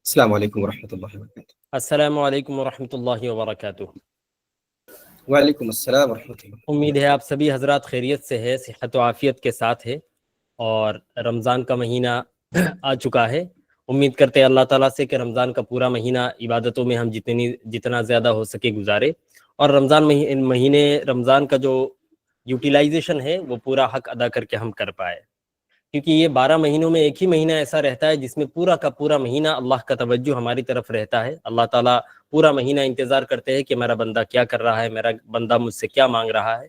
السلام علیکم ورحمۃ اللہ وبرکاتہ۔ السلام علیکم ورحمۃ اللہ وبرکاتہ۔ وعلیکم السلام ورحمۃ اللہ۔ امید ہے آپ سبھی حضرات خیریت سے ہے، صحت و عافیت کے ساتھ ہے، اور رمضان کا مہینہ آ چکا ہے۔ امید کرتے ہیں اللہ تعالیٰ سے کہ رمضان کا پورا مہینہ عبادتوں میں ہم جتنا زیادہ ہو سکے گزارے، اور رمضان کا جو یوٹیلائزیشن ہے وہ پورا حق ادا کر کے ہم کر پائے، کیونکہ یہ 12 مہینوں میں ایک ہی مہینہ ایسا رہتا ہے جس میں پورا کا پورا مہینہ اللہ کا توجہ ہماری طرف رہتا ہے۔ اللہ تعالیٰ پورا مہینہ انتظار کرتے ہیں کہ میرا بندہ کیا کر رہا ہے، میرا بندہ مجھ سے کیا مانگ رہا ہے۔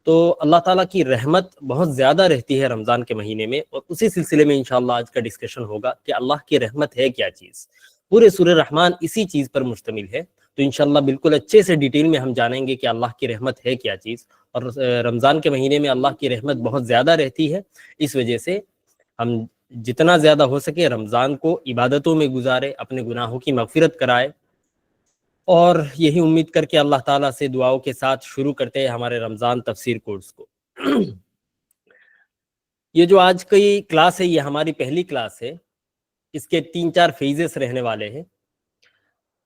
تو اللہ تعالیٰ کی رحمت بہت زیادہ رہتی ہے رمضان کے مہینے میں، اور اسی سلسلے میں انشاءاللہ آج کا ڈسکشن ہوگا کہ اللہ کی رحمت ہے کیا چیز۔ پورے سورہ رحمان اسی چیز پر مشتمل ہے، تو انشاءاللہ بالکل اچھے سے ڈیٹیل میں ہم جانیں گے کہ اللہ کی رحمت ہے کیا چیز۔ اور رمضان کے مہینے میں اللہ کی رحمت بہت زیادہ رہتی ہے، اس وجہ سے ہم جتنا زیادہ ہو سکے رمضان کو عبادتوں میں گزارے، اپنے گناہوں کی مغفرت کرائے، اور یہی امید کر کے اللہ تعالیٰ سے دعاؤں کے ساتھ شروع کرتے ہیں ہمارے رمضان تفسیر کورس کو۔ یہ جو آج کی کلاس ہے یہ ہماری پہلی کلاس ہے، اس کے 3-4 فیزز رہنے والے ہیں،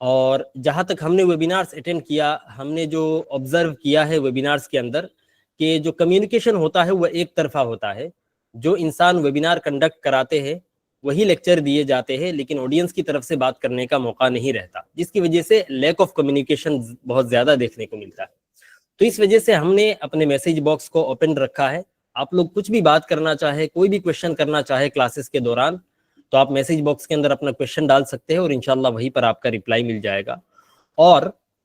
اور جہاں تک ہم نے ویبینارز اٹینڈ کیا، ہم نے جو آبزرو کیا ہے ویبینارز کے اندر، کہ جو کمیونیکیشن ہوتا ہے وہ ایک طرفہ ہوتا ہے۔ جو انسان ویبینار کنڈکٹ کراتے ہیں وہی لیکچر دیے جاتے ہیں، لیکن آڈینس کی طرف سے بات کرنے کا موقع نہیں رہتا، جس کی وجہ سے لیک آف کمیونیکیشن بہت زیادہ دیکھنے کو ملتا ہے۔ تو اس وجہ سے ہم نے اپنے میسیج باکس کو اوپن رکھا ہے۔ آپ لوگ کچھ بھی بات کرنا چاہے، کوئی بھی کویشچن کرنا چاہے کلاسز کے دوران، تو آپ میسیج باکس کے اندر اپنا کویشچن ڈال سکتے ہیں، اور انشاءاللہ وہیں پر آپ کا رپلائی مل جائے گا۔ اور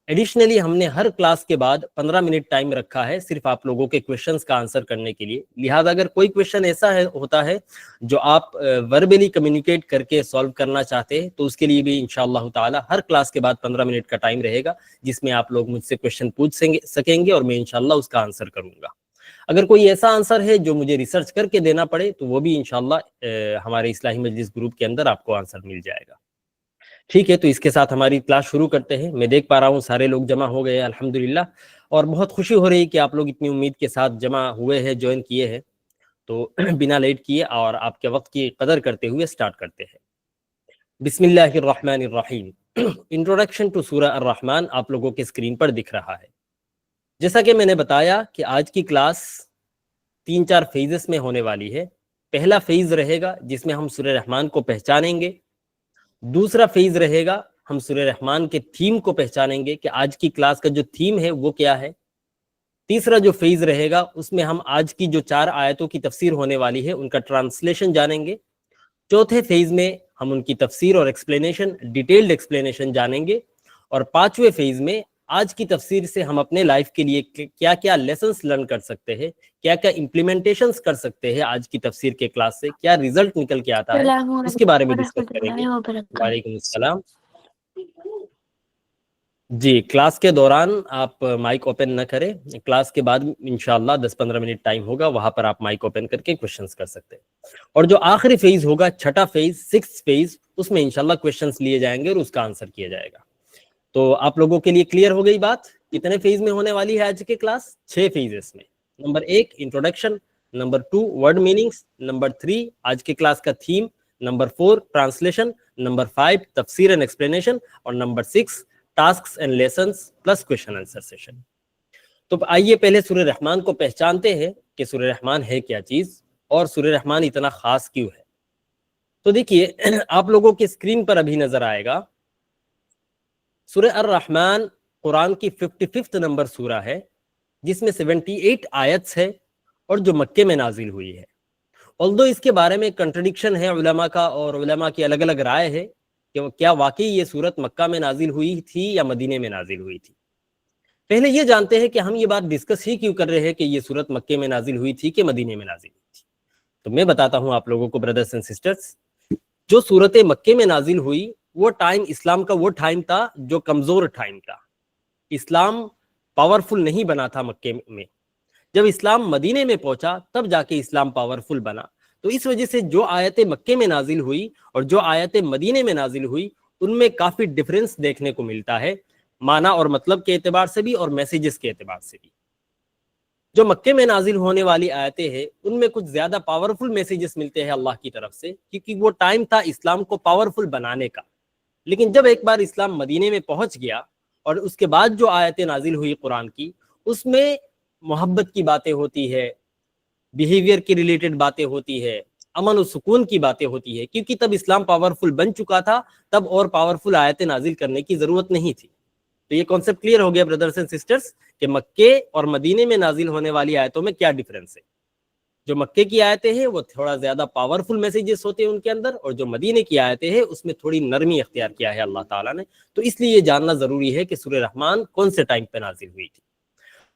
ایڈیشنلی ہم نے ہر کلاس کے بعد 15 منٹ ٹائم رکھا ہے صرف آپ لوگوں کے کویشچنز کا آنسر کرنے کے لیے، لہٰذا اگر کوئی کویشچن ایسا ہوتا ہے جو آپ وربلی کمیونیکیٹ کر کے سالو کرنا چاہتے ہیں، تو اس کے لیے بھی انشاءاللہ تعالی ہر کلاس کے بعد 15 منٹ کا ٹائم رہے گا، جس میں آپ لوگ مجھ سے کویشچن پوچھ سکیں گے، اور میں انشاءاللہ اس کا آنسر کروں گا۔ اگر کوئی ایسا آنسر ہے جو مجھے ریسرچ کر کے دینا پڑے تو وہ بھی انشاءاللہ ہمارے اصلاحی مجلس گروپ کے اندر آپ کو آنسر مل جائے گا۔ ٹھیک ہے، تو اس کے ساتھ ہماری کلاس شروع کرتے ہیں۔ میں دیکھ پا رہا ہوں سارے لوگ جمع ہو گئے الحمدللہ، اور بہت خوشی ہو رہی کہ آپ لوگ اتنی امید کے ساتھ جمع ہوئے ہیں، جوائن کیے ہیں۔ تو بنا لیٹ کیے اور آپ کے وقت کی قدر کرتے ہوئے سٹارٹ کرتے ہیں۔ بسم اللہ الرحمن الرحیم۔ انٹروڈکشن ٹو سورہ الرحمن آپ لوگوں کے اسکرین پر دکھ رہا ہے۔ جیسا کہ میں نے بتایا کہ آج کی کلاس 3-4 فیزز میں ہونے والی ہے۔ پہلا فیز رہے گا جس میں ہم سورہ رحمان کو پہچانیں گے، دوسرا فیز رہے گا ہم سورہ رحمان کے تھیم کو پہچانیں گے کہ آج کی کلاس کا جو تھیم ہے وہ کیا ہے، تیسرا جو فیز رہے گا اس میں ہم آج کی جو 4 آیتوں کی تفسیر ہونے والی ہے ان کا ٹرانسلیشن جانیں گے، چوتھے فیز میں ہم ان کی تفسیر اور ایکسپلینیشن، ڈیٹیلڈ ایکسپلینیشن جانیں گے، اور 5ویں فیز میں آج کی تفسیر سے ہم اپنے لائف کے لیے کیا کیا لیسنس لرن کر سکتے ہیں، کیا کیا امپلیمنٹیشنز کر سکتے ہیں آج کی تفسیر کے کلاس سے، کیا ریزلٹ نکل کے آتا ہے، اس کے بارے میں ڈسکس کریں گے۔ وعلیکم السلام۔ جی، کلاس کے دوران آپ مائک اوپن نہ کریں، کلاس کے بعد انشاءاللہ 10-15 منٹ ٹائم ہوگا، وہاں پر آپ مائک اوپن کر کے کویشچنز کر سکتے ہیں۔ اور جو آخری فیز ہوگا، چھٹا فیز، 6th فیز، اس میں انشاءاللہ کویشچنز لیے جائیں گے اور اس کا آنسر کیا جائے گا۔ تو آپ لوگوں کے لیے کلیئر ہو گئی بات؟ کتنے فیز میں ہونے والی ہے آج کی کلاس؟ 6 فیزز میں۔ Number 1 introduction, number 2 word meanings, number 3 آج کی کلاس کا تھیم، نمبر 4 ٹرانسلیشن، نمبر 5 تفسیر اینڈ ایکسپلینیشن، اور number 6 tasks and lessons plus question answer session. تو آئیے پہلے سورہ رحمان کو پہچانتے ہیں کہ سورہ رحمان ہے کیا چیز، اور سورہ رحمان اتنا خاص کیوں ہے۔ تو دیکھیے آپ لوگوں کے اسکرین پر ابھی نظر آئے گا، سورہ الرحمن قرآن کی 55 نمبر سورہ ہے، جس میں 78 آیتس ہے، اور جو مکے میں نازل ہوئی ہے۔ although اس کے بارے میں کنٹرڈکشن ہے علماء کا، اور علماء کی الگ الگ رائے ہے کہ کیا واقعی یہ سورت مکہ میں نازل ہوئی تھی یا مدینے میں نازل ہوئی تھی۔ پہلے یہ جانتے ہیں کہ ہم یہ بات ڈسکس ہی کیوں کر رہے ہیں کہ یہ سورت مکے میں نازل ہوئی تھی کہ مدینے میں نازل ہوئی تھی۔ تو میں بتاتا ہوں آپ لوگوں کو برادرز اینڈ سسٹرز، جو سورت مکے میں نازل ہوئی وہ ٹائم اسلام کا وہ ٹائم تھا جو کمزور ٹائم تھا، اسلام پاورفل نہیں بنا تھا مکے میں۔ جب اسلام مدینے میں پہنچا تب جا کے اسلام پاورفل بنا۔ تو اس وجہ سے جو آیتیں مکے میں نازل ہوئی اور جو آیتیں مدینے میں نازل ہوئی ان میں کافی ڈفرینس دیکھنے کو ملتا ہے، معنی اور مطلب کے اعتبار سے بھی اور میسیجز کے اعتبار سے بھی۔ جو مکے میں نازل ہونے والی آیتیں ہیں ان میں کچھ زیادہ پاورفل میسیجز ملتے ہیں اللہ کی طرف سے، کیونکہ وہ ٹائم تھا اسلام کو پاورفل بنانے کا۔ لیکن جب ایک بار اسلام مدینے میں پہنچ گیا اور اس کے بعد جو آیتیں نازل ہوئی قرآن کی، اس میں محبت کی باتیں ہوتی ہے، بیہیویئر کی ریلیٹڈ باتیں ہوتی ہے، امن و سکون کی باتیں ہوتی ہے، کیونکہ تب اسلام پاورفل بن چکا تھا، تب اور پاورفل آیتیں نازل کرنے کی ضرورت نہیں تھی۔ تو یہ کانسیپٹ کلیئر ہو گیا برادرز اینڈ سسٹرز کہ مکے اور مدینے میں نازل ہونے والی آیتوں میں کیا ڈیفرنس ہے۔ جو مکے کی آیتیں ہیں وہ تھوڑا زیادہ پاورفل میسیجز ہوتے ہیں ان کے اندر، اور جو مدینے کی آیتیں ہیں اس میں تھوڑی نرمی اختیار کیا ہے اللہ تعالیٰ نے۔ تو اس لیے یہ جاننا ضروری ہے کہ سورہ رحمان کون سے ٹائم پہ نازل ہوئی تھی۔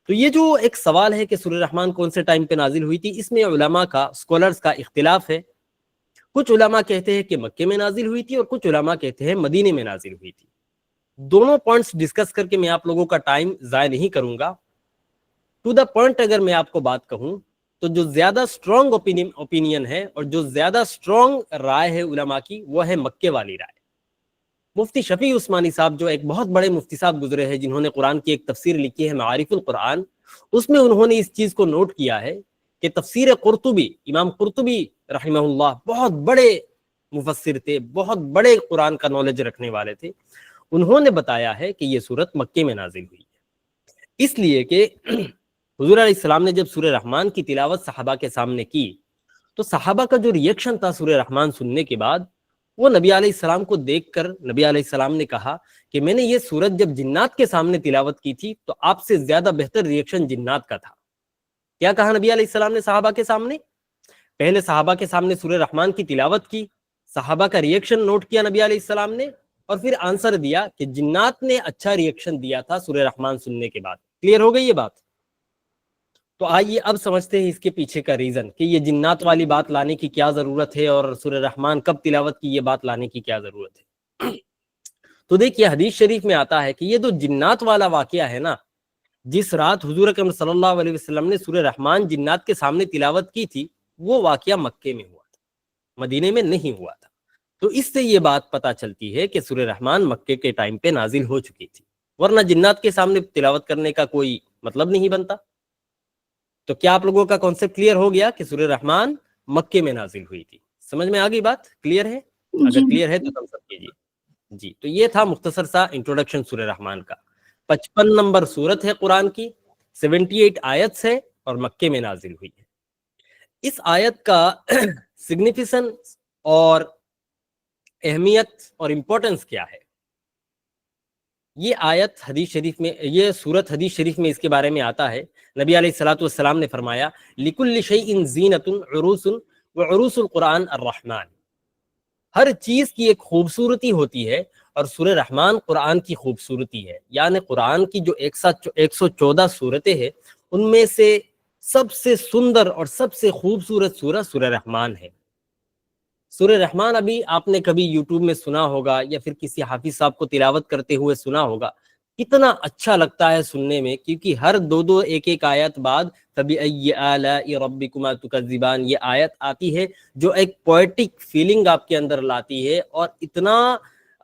تو یہ جو ایک سوال ہے کہ سورہ رحمان کون سے ٹائم پہ نازل ہوئی تھی، اس میں علماء کا، اسکالرز کا اختلاف ہے۔ کچھ علماء کہتے ہیں کہ مکے میں نازل ہوئی تھی، اور کچھ علماء کہتے ہیں مدینے میں نازل ہوئی تھی۔ دونوں پوائنٹس ڈسکس کر کے میں آپ لوگوں کا ٹائم ضائع نہیں کروں گا۔ ٹو دا پوائنٹ اگر میں آپ کو بات کہوں تو جو زیادہ اسٹرانگ اوپینین ہے اور جو زیادہ اسٹرانگ رائے ہے علماء کی، وہ ہے مکے والی رائے۔ مفتی شفیع عثمانی صاحب جو ایک بہت بڑے مفتی صاحب گزرے ہیں، جنہوں نے قرآن کی ایک تفسیر لکھی ہے معارف القرآن، اس میں انہوں نے اس چیز کو نوٹ کیا ہے کہ تفسیر قرطبی، امام قرطبی رحمہ اللہ بہت بڑے مفسر تھے، بہت بڑے قرآن کا نالج رکھنے والے تھے، انہوں نے بتایا ہے کہ یہ سورت مکے میں نازل ہوئی ہے، اس لیے کہ حضور علیہ السلام نے جب سورہ رحمان کی تلاوت صحابہ کے سامنے کی تو صحابہ کا جو ریئیکشن تھا سورہ رحمان سننے کے بعد، وہ نبی علیہ السلام کو دیکھ کر نبی علیہ السلام نے کہا کہ میں نے یہ سورت جب جنات کے سامنے تلاوت کی تھی تو آپ سے زیادہ بہتر ریئیکشن جنات کا تھا۔ کیا کہا نبی علیہ السلام نے صحابہ کے سامنے؟ پہلے صحابہ کے سامنے سورہ رحمان کی تلاوت کی، صحابہ کا ریئیکشن نوٹ کیا نبی علیہ السلام نے، اور پھر آنسر دیا کہ جنات نے اچھا ریئیکشن دیا تھا سورہ رحمان سننے کے بعد۔ کلیئر ہو گئی یہ بات؟ تو آئیے اب سمجھتے ہیں اس کے پیچھے کا ریزن کہ یہ جنات والی بات لانے کی کیا ضرورت ہے، اور سورہ رحمان کب تلاوت کی، یہ بات لانے کی کیا ضرورت ہے۔ تو دیکھیے حدیث شریف میں آتا ہے کہ یہ جو جنات والا واقعہ ہے نا، جس رات حضور اکرم صلی اللہ علیہ وسلم نے سورہ رحمان جنات کے سامنے تلاوت کی تھی، وہ واقعہ مکے میں ہوا تھا، مدینے میں نہیں ہوا تھا۔ تو اس سے یہ بات پتہ چلتی ہے کہ سورہ رحمان مکے کے ٹائم پہ نازل ہو چکی تھی، ورنہ جنات کے سامنے تلاوت کرنے کا کوئی مطلب نہیں بنتا۔ تو کیا آپ لوگوں کا کانسیپٹ کلیئر ہو گیا کہ سورہ رحمان مکے میں نازل ہوئی تھی؟ سمجھ میں آ گئی بات؟ کلیئر ہے؟ اگر کلیئر ہے تو تم سب کیجیے جی۔ تو یہ تھا مختصر سا انٹروڈکشن سورہ رحمان کا۔ 55 نمبر سورت ہے قرآن کی، 78 آیت ہے، اور مکے میں نازل ہوئی ہے۔ اس آیت کا سگنیفیکنس اور اہمیت اور امپورٹنس کیا ہے، یہ آیت حدیث شریف میں، یہ سورت حدیث شریف میں اس کے بارے میں آتا ہے۔ نبی علیہ الصلوۃ والسلام نے فرمایا لِكُلِّ شَيْءٍ زِینَةٌ عُرُوسٌ وَعُرُوسُ القرآن الرحمن، ہر چیز کی ایک خوبصورتی ہوتی ہے، اور سورہ رحمان قرآن کی خوبصورتی ہے۔ یعنی قرآن کی جو 114 سورتیں ہیں، ان میں سے سب سے سندر اور سب سے خوبصورت سورہ رحمان ہے۔ سورہ رحمان ابھی آپ نے کبھی یوٹیوب میں سنا ہوگا یا پھر کسی حافظ صاحب کو تلاوت کرتے ہوئے سنا ہوگا، کتنا اچھا لگتا ہے سننے میں، کیونکہ ہر دو ایک آیت بعد فَبِأَيِّ آلَاءِ رَبِّكُمَا تُكَذِّبَانِ یہ آیت آتی ہے جو ایک پوئٹک فیلنگ آپ کے اندر لاتی ہے، اور اتنا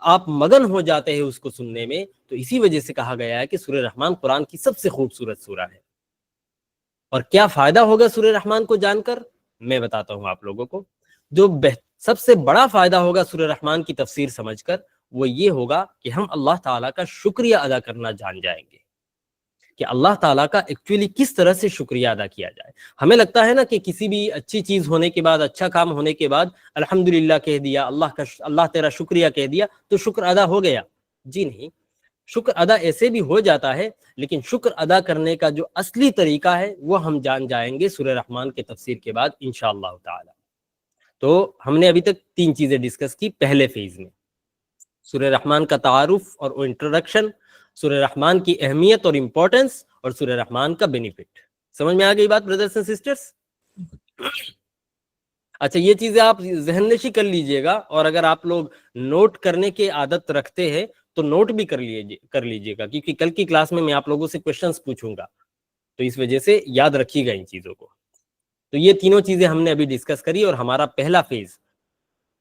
آپ مگن ہو جاتے ہیں اس کو سننے میں۔ تو اسی وجہ سے کہا گیا ہے کہ سورہ رحمان قرآن کی سب سے خوبصورت سورہ ہے۔ اور کیا فائدہ ہوگا سورہ رحمان کو جان کر، میں بتاتا ہوں آپ لوگوں کو۔ جو سب سے بڑا فائدہ ہوگا سورہ رحمان کی تفسیر سمجھ کر، وہ یہ ہوگا کہ ہم اللہ تعالیٰ کا شکریہ ادا کرنا جان جائیں گے، کہ اللہ تعالیٰ کا ایکچولی کس طرح سے شکریہ ادا کیا جائے۔ ہمیں لگتا ہے نا کہ کسی بھی اچھی چیز ہونے کے بعد، اچھا کام ہونے کے بعد الحمدللہ کہہ دیا، اللہ تیرا شکریہ کہہ دیا تو شکر ادا ہو گیا۔ جی نہیں، شکر ادا ایسے بھی ہو جاتا ہے، لیکن شکر ادا کرنے کا جو اصلی طریقہ ہے وہ ہم جان جائیں گے سورہ رحمان کے تفسیر کے بعد انشاءاللہ تعالی۔ تو ہم نے ابھی تک 3 چیزیں ڈسکس کی پہلے فیز میں، سورہ رحمان کا تعارف اور انٹروڈکشن، سورہ رحمان کی اہمیت اور امپورٹنس، اور سورہ رحمان کا بینیفٹ۔ سمجھ میں آ گئی بات برادرز اینڈ سسٹرز؟ اچھا، یہ چیزیں آپ ذہن نشی کر لیجئے گا، اور اگر آپ لوگ نوٹ کرنے کی عادت رکھتے ہیں تو نوٹ بھی کر لیجئے گا، کیونکہ کل کی کلاس میں آپ لوگوں سے کویشچنز پوچھوں گا، تو اس وجہ سے یاد رکھیے گا ان چیزوں کو۔ تو یہ تینوں چیزیں ہم نے ابھی ڈسکس کری، اور ہمارا پہلا فیز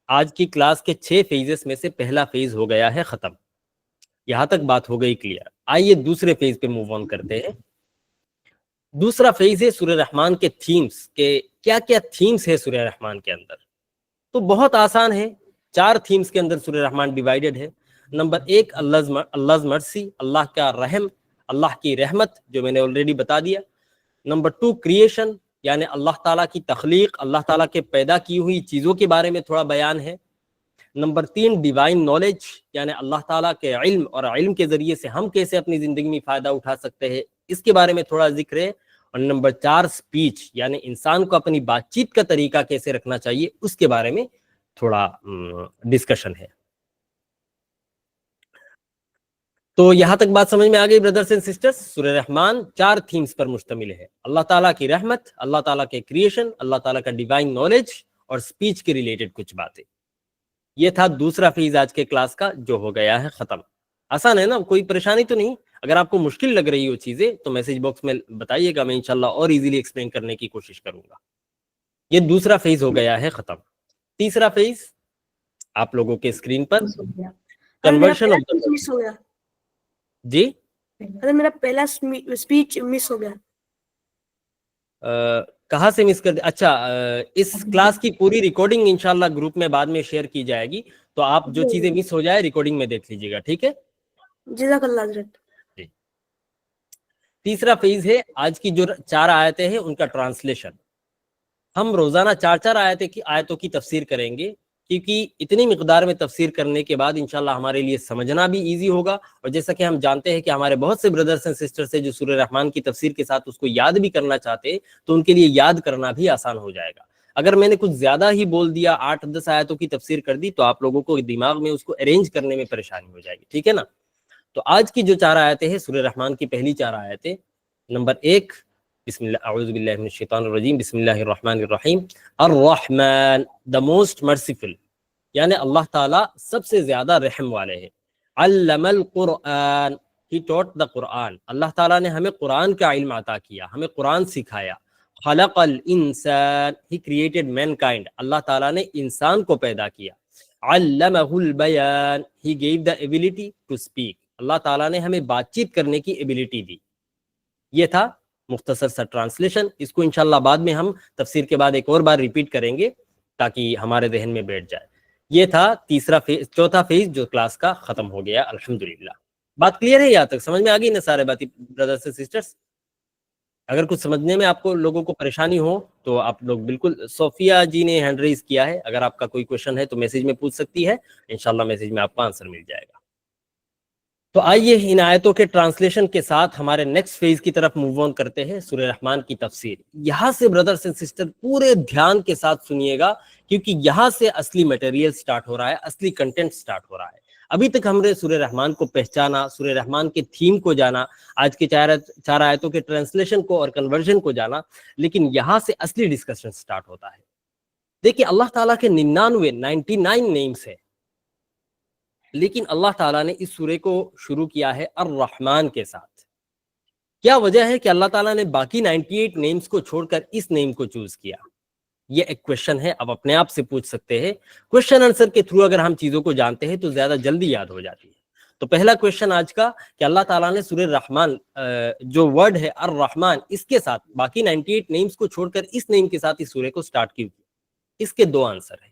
آج کی کلاس کے 6 فیزز میں سے پہلا فیز ہو گیا ہے ختم۔ یہاں تک بات ہو گئی کلیئر۔ آئیے دوسرے فیز پہ موو آن کرتے ہیں۔ دوسرا فیز ہے سورہ رحمان کے تھیمز، کہ کیا کیا تھیمز ہے سورہ رحمان کے اندر۔ تو بہت آسان ہے، 4 تھیمز کے اندر سورہ رحمان ڈیوائیڈڈ ہے۔ نمبر 1 Allah's mercy, اللہ کا رحم، اللہ کی رحمت جو میں نے آلریڈی بتا دیا. نمبر 2 کریشن، یعنی اللہ تعالیٰ کی تخلیق، اللہ تعالیٰ کے پیدا کی ہوئی چیزوں کے بارے میں تھوڑا بیان ہے. نمبر 3 ڈیوائن نالج، یعنی اللہ تعالیٰ کے علم اور علم کے ذریعے سے ہم کیسے اپنی زندگی میں فائدہ اٹھا سکتے ہیں، اس کے بارے میں تھوڑا ذکر ہے. اور نمبر 4 سپیچ، یعنی انسان کو اپنی بات چیت کا طریقہ کیسے رکھنا چاہیے، اس کے بارے میں تھوڑا ڈسکشن ہے. تو یہاں تک بات سمجھ میں آ گئی بردرز اینڈ سسٹرز. سورہ رحمان 4 تھیمز پر مشتمل ہے: اللہ تعالیٰ کی رحمت، اللہ تعالیٰ کے کریشن، اللہ تعالیٰ کا ڈیوائن نالج اور سپیچ کے ریلیٹڈ کچھ باتیں. یہ تھا دوسرا فیز آج کے کلاس کا، جو ہو گیا ہے ختم. آسان ہے نا، کوئی پریشانی تو نہیں؟ اگر آپ کو مشکل لگ رہی ہو چیزیں تو میسج باکس میں بتائیے گا، میں انشاءاللہ اور ایزیلی ایکسپلین کرنے کی کوشش کروں گا. یہ دوسرا فیز ہو گیا ہے ختم. تیسرا فیز آپ لوگوں کے اسکرین پر کنورژن مس ہو گیا. جی ارے میرا پہلا اسپیچ مس ہو گیا. کہاں سے مس کر دیا؟ اچھا، اس کلاس کی پوری ریکارڈنگ انشاءاللہ گروپ میں بعد میں شیئر کی جائے گی، تو آپ جو چیزیں مس ہو جائے ریکارڈنگ میں دیکھ لیجیے گا، ٹھیک ہے؟ جزاک اللہ حضرت. جی. تیسرا فیز ہے آج کی جو 4 آیتیں ہیں ان کا ٹرانسلیشن. ہم روزانہ 4 آیتوں کی تفسیر کریں گے، کیونکہ اتنی مقدار میں تفسیر کرنے کے بعد انشاءاللہ ہمارے لیے سمجھنا بھی ایزی ہوگا. اور جیسا کہ ہم جانتے ہیں کہ ہمارے بہت سے بردرز اینڈ سسٹرز ہیں جو سورہ رحمان کی تفسیر کے ساتھ اس کو یاد بھی کرنا چاہتے ہیں، تو ان کے لیے یاد کرنا بھی آسان ہو جائے گا. اگر میں نے کچھ زیادہ ہی بول دیا، 8-10 آیتوں کی تفسیر کر دی، تو آپ لوگوں کو دماغ میں اس کو ارینج کرنے میں پریشانی ہو جائے گی، ٹھیک ہے نا؟ تو آج کی جو 4 آیتیں ہیں سورہ رحمان کی پہلی 4 آیتیں. نمبر 1 بسم اللہ، اعوذ باللہ من الشیطان الرجیم، بسم اللہ الرحمن الرحیم. الرحمن، دا موسٹ مرسیفل، یعنی اللہ تعالیٰ سب سے زیادہ رحم والے ہیں. علم القرآن، ہی ٹاٹ دا قرآن، اللہ تعالیٰ نے ہمیں قرآن کا علم عطا کیا، ہمیں قرآن سکھایا. خلق الانسان، ہی کریٹڈ مین کائنڈ، اللہ تعالیٰ نے انسان کو پیدا کیا. علمہ البیان، he gave the ability to speak, اللہ تعالیٰ نے ہمیں بات چیت کرنے کی ایبلٹی دی. یہ تھا مختصر سا ٹرانسلیشن. اس کو انشاءاللہ بعد میں ہم تفسیر کے بعد ایک اور بار ریپیٹ کریں گے تاکہ ہمارے ذہن میں بیٹھ جائے. یہ تھا تیسرا فیز، چوتھا فیز جو کلاس کا ختم ہو گیا الحمدللہ. بات کلیئر ہے یہاں تک؟ سمجھ میں آ گئی نا سارے باتیں برادرز اینڈ سسٹرز؟ اگر کچھ سمجھنے میں آپ کو لوگوں کو پریشانی ہو تو آپ لوگ بالکل، صوفیہ جی نے ہینڈ ریز کیا ہے، اگر آپ کا کوئی کویشچن ہے تو میسج میں پوچھ سکتی ہے، انشاءاللہ میسج میں آپ کو آنسر مل جائے گا. تو آئیے ان آیتوں کے ٹرانسلیشن کے ساتھ ہمارے نیکسٹ فیز کی طرف موو آن کرتے ہیں، سورہ رحمان کی تفسیر. یہاں سے بردرز اینڈ سسٹر پورے دھیان کے ساتھ سنیے گا، کیونکہ یہاں سے اصلی میٹیریل سٹارٹ ہو رہا ہے، اصلی کنٹینٹ سٹارٹ ہو رہا ہے. ابھی تک ہم نے سورہ رحمان کو پہچانا، سورہ رحمان کے تھیم کو جانا، آج کے 4 آیتوں کے ٹرانسلیشن کو اور کنورژن کو جانا، لیکن یہاں سے اصلی ڈسکشن سٹارٹ ہوتا ہے. دیکھیں اللہ تعالیٰ کے 99 نیمز ہیں، لیکن اللہ تعالیٰ نے اس سورے کو شروع کیا ہے الرحمن کے ساتھ. کیا وجہ ہے کہ اللہ تعالیٰ نے باقی 98 نیمز کو چھوڑ کر اس نیم کو چوز کیا؟ یہ ایک کویشچن ہے، آپ اپنے آپ سے پوچھ سکتے ہیں. کویشچن آنسر کے تھرو اگر ہم چیزوں کو جانتے ہیں تو زیادہ جلدی یاد ہو جاتی ہے. تو پہلا کویشچن آج کا کہ اللہ تعالیٰ نے سورہ رحمان جو ورڈ ہے الرحمن، اس کے ساتھ باقی 98 نیمز کو چھوڑ کر اس نیم کے ساتھ اس سورے کو سٹارٹ کیوں کیا؟ اس کے 2 آنسر ہیں.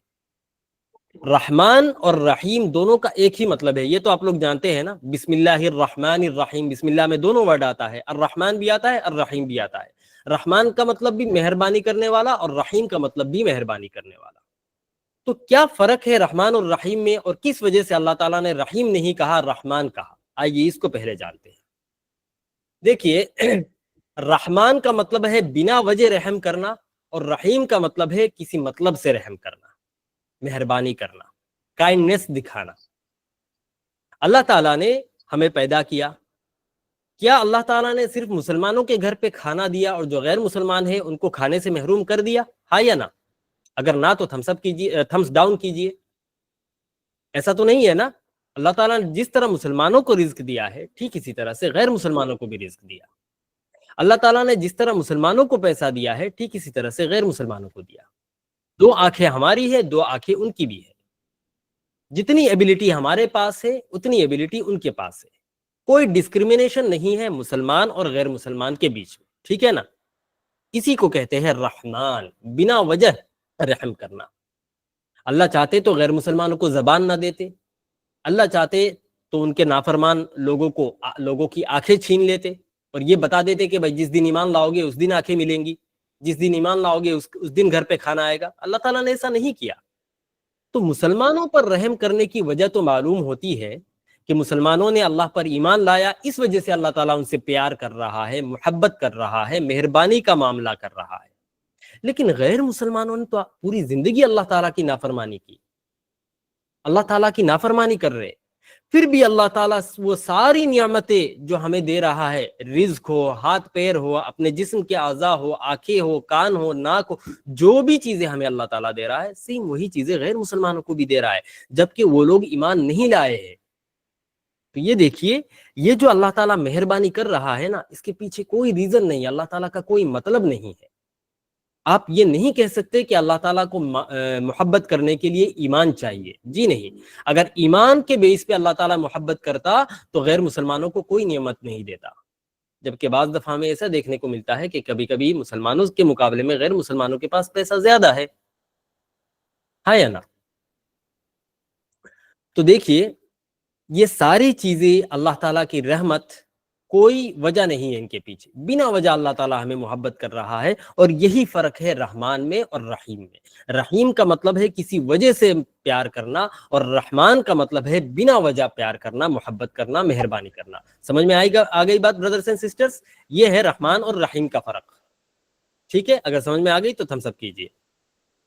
رحمان اور رحیم دونوں کا ایک ہی مطلب ہے، یہ تو آپ لوگ جانتے ہیں نا. بسم اللہ الرحمن الرحیم، بسم اللہ میں دونوں ورڈ آتا ہے، الرحمن بھی آتا ہے، الرحیم بھی آتا ہے. رحمان کا مطلب بھی مہربانی کرنے والا اور رحیم کا مطلب بھی مہربانی کرنے والا. تو کیا فرق ہے رحمان اور رحیم میں، اور کس وجہ سے اللہ تعالیٰ نے رحیم نہیں کہا، رحمان کہا؟ آئیے اس کو پہلے جانتے ہیں. دیکھیے، رحمان کا مطلب ہے بنا وجہ رحم کرنا، اور رحیم کا مطلب ہے کسی مطلب سے رحم کرنا، مہربانی کرنا، کائنڈنس دکھانا. اللہ تعالیٰ نے ہمیں پیدا کیا اللہ تعالیٰ نے صرف مسلمانوں کے گھر پہ کھانا دیا اور جو غیر مسلمان ہیں ان کو کھانے سے محروم کر دیا؟ ہاں یا نہ؟ اگر نہ تو تھمس اپ کیجیے، تھمس ڈاؤن کیجیے. ایسا تو نہیں ہے نا. اللہ تعالیٰ نے جس طرح مسلمانوں کو رزق دیا ہے ٹھیک اسی طرح سے غیر مسلمانوں کو بھی رزق دیا. اللہ تعالیٰ نے جس طرح مسلمانوں کو پیسہ دیا ہے ٹھیک اسی طرح سے غیر مسلمانوں کو دیا. 2 آنکھیں ہماری ہے، 2 آنکھیں ان کی بھی ہے. جتنی ایبلٹی ہمارے پاس ہے اتنی ایبلٹی ان کے پاس ہے. کوئی ڈسکریمنیشن نہیں ہے مسلمان اور غیر مسلمان کے بیچ میں، ٹھیک ہے نا. اسی کو کہتے ہیں رحمان، بنا وجہ رحم کرنا. اللہ چاہتے تو غیر مسلمانوں کو زبان نہ دیتے، اللہ چاہتے تو ان کے نافرمان لوگوں کی آنکھیں چھین لیتے اور یہ بتا دیتے کہ بھائی جس دن ایمان لاؤ گے اس دن آنکھیں ملیں گی، جس دن ایمان لاؤ گے اس دن گھر پہ کھانا آئے گا۔ اللہ تعالیٰ نے ایسا نہیں کیا۔ تو مسلمانوں پر رحم کرنے کی وجہ تو معلوم ہوتی ہے کہ مسلمانوں نے اللہ پر ایمان لایا، اس وجہ سے اللہ تعالیٰ ان سے پیار کر رہا ہے، محبت کر رہا ہے، مہربانی کا معاملہ کر رہا ہے۔ لیکن غیر مسلمانوں نے تو پوری زندگی اللہ تعالیٰ کی نافرمانی کی، اللہ تعالیٰ کی نافرمانی کر رہے، پھر بھی اللہ تعالیٰ وہ ساری نعمتیں جو ہمیں دے رہا ہے، رزق ہو، ہاتھ پیر ہو، اپنے جسم کے اعضاء ہو، آنکھیں ہو، کان ہو، ناک ہو، جو بھی چیزیں ہمیں اللہ تعالیٰ دے رہا ہے، سیم وہی چیزیں غیر مسلمانوں کو بھی دے رہا ہے، جبکہ وہ لوگ ایمان نہیں لائے ہیں۔ تو یہ دیکھیے، یہ جو اللہ تعالیٰ مہربانی کر رہا ہے نا، اس کے پیچھے کوئی ریزن نہیں، اللہ تعالیٰ کا کوئی مطلب نہیں ہے۔ آپ یہ نہیں کہہ سکتے کہ اللہ تعالیٰ کو محبت کرنے کے لیے ایمان چاہیے، جی نہیں۔ اگر ایمان کے بیس پہ اللہ تعالیٰ محبت کرتا تو غیر مسلمانوں کو کوئی نعمت نہیں دیتا، جبکہ بعض دفعہ ہمیں ایسا دیکھنے کو ملتا ہے کہ کبھی کبھی مسلمانوں کے مقابلے میں غیر مسلمانوں کے پاس پیسہ زیادہ ہے یا نا؟ تو دیکھیے، یہ ساری چیزیں اللہ تعالیٰ کی رحمت، کوئی وجہ نہیں ہے ان کے پیچھے، بنا وجہ اللہ تعالیٰ ہمیں محبت کر رہا ہے۔ اور یہی فرق ہے رحمان میں اور رحیم میں۔ رحیم کا مطلب ہے کسی وجہ سے پیار کرنا، اور رحمان کا مطلب ہے بنا وجہ پیار کرنا، محبت کرنا، مہربانی کرنا۔ سمجھ میں آ گئی بات برادرز اینڈ سسٹرز؟ یہ ہے رحمان اور رحیم کا فرق، ٹھیک ہے؟ اگر سمجھ میں آ گئی تو تھمس اپ کیجئے،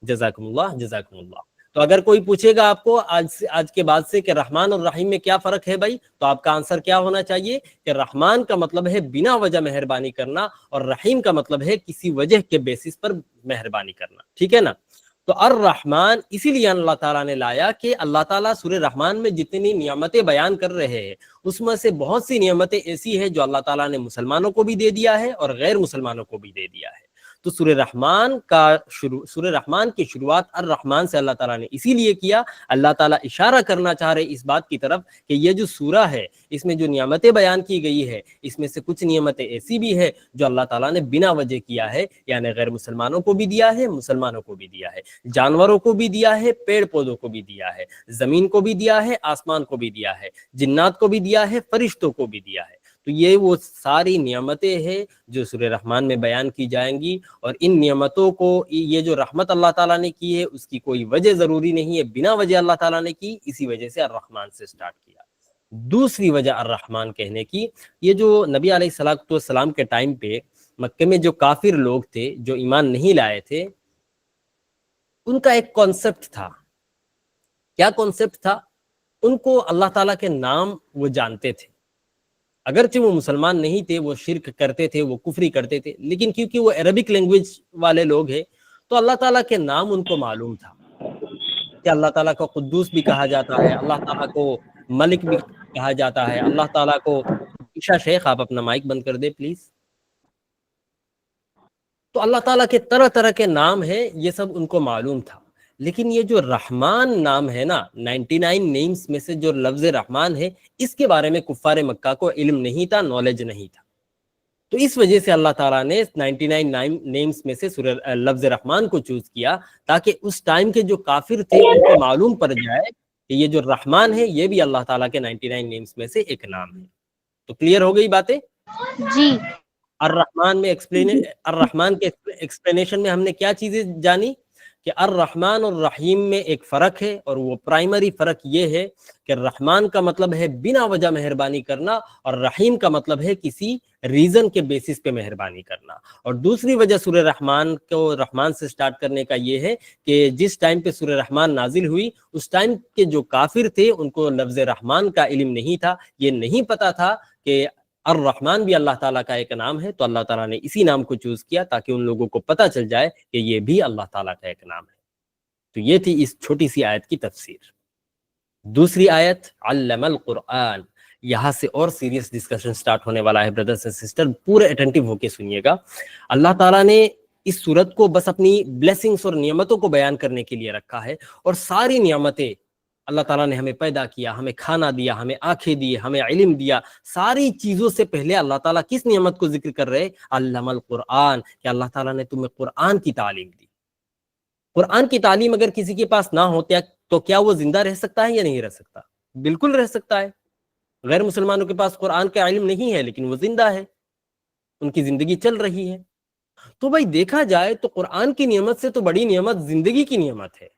جزاکم اللہ، جزاکم اللہ۔ تو اگر کوئی پوچھے گا آپ کو آج کے بعد سے کہ رحمان اور رحیم میں کیا فرق ہے بھائی، تو آپ کا آنسر کیا ہونا چاہیے کہ رحمان کا مطلب ہے بنا وجہ مہربانی کرنا، اور رحیم کا مطلب ہے کسی وجہ کے بیسس پر مہربانی کرنا، ٹھیک ہے نا؟ تو الرحمن اسی لیے اللہ تعالیٰ نے لایا کہ اللہ تعالیٰ سورہ رحمان میں جتنی نعمتیں بیان کر رہے ہیں، اس میں سے بہت سی نعمتیں ایسی ہیں جو اللہ تعالیٰ نے مسلمانوں کو بھی دے دیا ہے اور غیر مسلمانوں کو بھی دے دیا ہے۔ تو سورہ رحمان کی شروعات الرحمن سے اللہ تعالیٰ نے اسی لیے کیا۔ اللہ تعالیٰ اشارہ کرنا چاہ رہے اس بات کی طرف کہ یہ جو سورہ ہے، اس میں جو نعمتیں بیان کی گئی ہے، اس میں سے کچھ نعمتیں ایسی بھی ہے جو اللہ تعالیٰ نے بنا وجہ کیا ہے، یعنی غیر مسلمانوں کو بھی دیا ہے، مسلمانوں کو بھی دیا ہے، جانوروں کو بھی دیا ہے، پیڑ پودوں کو بھی دیا ہے، زمین کو بھی دیا ہے، آسمان کو بھی دیا ہے، جنات کو بھی دیا ہے، فرشتوں کو بھی دیا ہے۔ تو یہ وہ ساری نعمتیں ہیں جو سورہ رحمان میں بیان کی جائیں گی، اور ان نعمتوں کو، یہ جو رحمت اللہ تعالیٰ نے کی ہے، اس کی کوئی وجہ ضروری نہیں ہے، بنا وجہ اللہ تعالیٰ نے کی، اسی وجہ سے الرحمن سے سٹارٹ کیا۔ دوسری وجہ الرحمن کہنے کی، یہ جو نبی علیہ السلام کے ٹائم پہ مکے میں جو کافر لوگ تھے، جو ایمان نہیں لائے تھے، ان کا ایک کانسیپٹ تھا۔ کیا کانسیپٹ تھا؟ ان کو اللہ تعالیٰ کے نام وہ جانتے تھے، اگرچہ وہ مسلمان نہیں تھے، وہ شرک کرتے تھے، وہ کفری کرتے تھے، لیکن کیونکہ وہ عربک لینگویج والے لوگ ہیں تو اللہ تعالیٰ کے نام ان کو معلوم تھا کہ اللہ تعالیٰ کو قدوس بھی کہا جاتا ہے، اللہ تعالیٰ کو ملک بھی کہا جاتا ہے، اللہ تعالیٰ کو، عشاء شیخ آپ اپنا مائک بند کر دے پلیز۔ تو اللہ تعالیٰ کے طرح طرح کے نام ہیں، یہ سب ان کو معلوم تھا۔ لیکن یہ جو رحمان نام ہے نا، 99 نیمز میں سے جو لفظ رحمان ہے، اس کے بارے میں کفار مکہ کو علم نہیں تھا، نالج نہیں تھا۔ تو اس وجہ سے اللہ تعالیٰ نے 99 نیمز میں سے لفظ رحمان کو چوز کیا، تاکہ اس ٹائم کے جو کافر تھے ان کو معلوم پڑ جائے کہ یہ جو رحمان ہے یہ بھی اللہ تعالیٰ کے 99 نیمز میں سے ایک نام ہے۔ تو کلیئر ہو گئی باتیں؟ جی۔ الرحمن کے ایکسپلینیشن میں ہم نے کیا چیزیں جانی کہ الرحمن اور رحیم میں ایک فرق ہے، اور وہ پرائمری فرق یہ ہے کہ رحمان کا مطلب ہے بنا وجہ مہربانی کرنا، اور رحیم کا مطلب ہے کسی ریزن کے بیسس پہ مہربانی کرنا۔ اور دوسری وجہ سورہ رحمان کو رحمان سے سٹارٹ کرنے کا یہ ہے کہ جس ٹائم پہ سورہ رحمان نازل ہوئی، اس ٹائم کے جو کافر تھے ان کو لفظ رحمان کا علم نہیں تھا، یہ نہیں پتا تھا کہ الرحمن بھی اللہ تعالیٰ کا ایک نام ہے، تو اللہ تعالیٰ نے اسی نام کو چوز کیا تاکہ ان لوگوں کو پتہ چل جائے کہ یہ بھی اللہ تعالیٰ کا ایک نام ہے۔ تو یہ تھی اس چھوٹی سی آیت کی تفسیر۔ دوسری آیت علم القرآن، یہاں سے اور سیریس ڈسکشن سٹارٹ ہونے والا ہے برادرز اینڈ سسٹر، پورے اٹینٹیو ہو کے سنیے گا۔ اللہ تعالیٰ نے اس سورت کو بس اپنی بلیسنگز اور نعمتوں کو بیان کرنے کے لیے رکھا ہے، اور ساری نعمتیں اللہ تعالیٰ نے ہمیں پیدا کیا، ہمیں کھانا دیا، ہمیں آنکھیں دی، ہمیں علم دیا، ساری چیزوں سے پہلے اللہ تعالیٰ کس نعمت کو ذکر کر رہے؟ علم القرآن، کہ اللہ تعالیٰ نے تمہیں قرآن کی تعلیم دی۔ قرآن کی تعلیم اگر کسی کے پاس نہ ہوتا تو کیا وہ زندہ رہ سکتا ہے یا نہیں رہ سکتا؟ بالکل رہ سکتا ہے۔ غیر مسلمانوں کے پاس قرآن کا علم نہیں ہے لیکن وہ زندہ ہے، ان کی زندگی چل رہی ہے۔ تو بھائی دیکھا جائے تو قرآن کی نعمت سے تو بڑی نعمت زندگی کی نعمت ہے،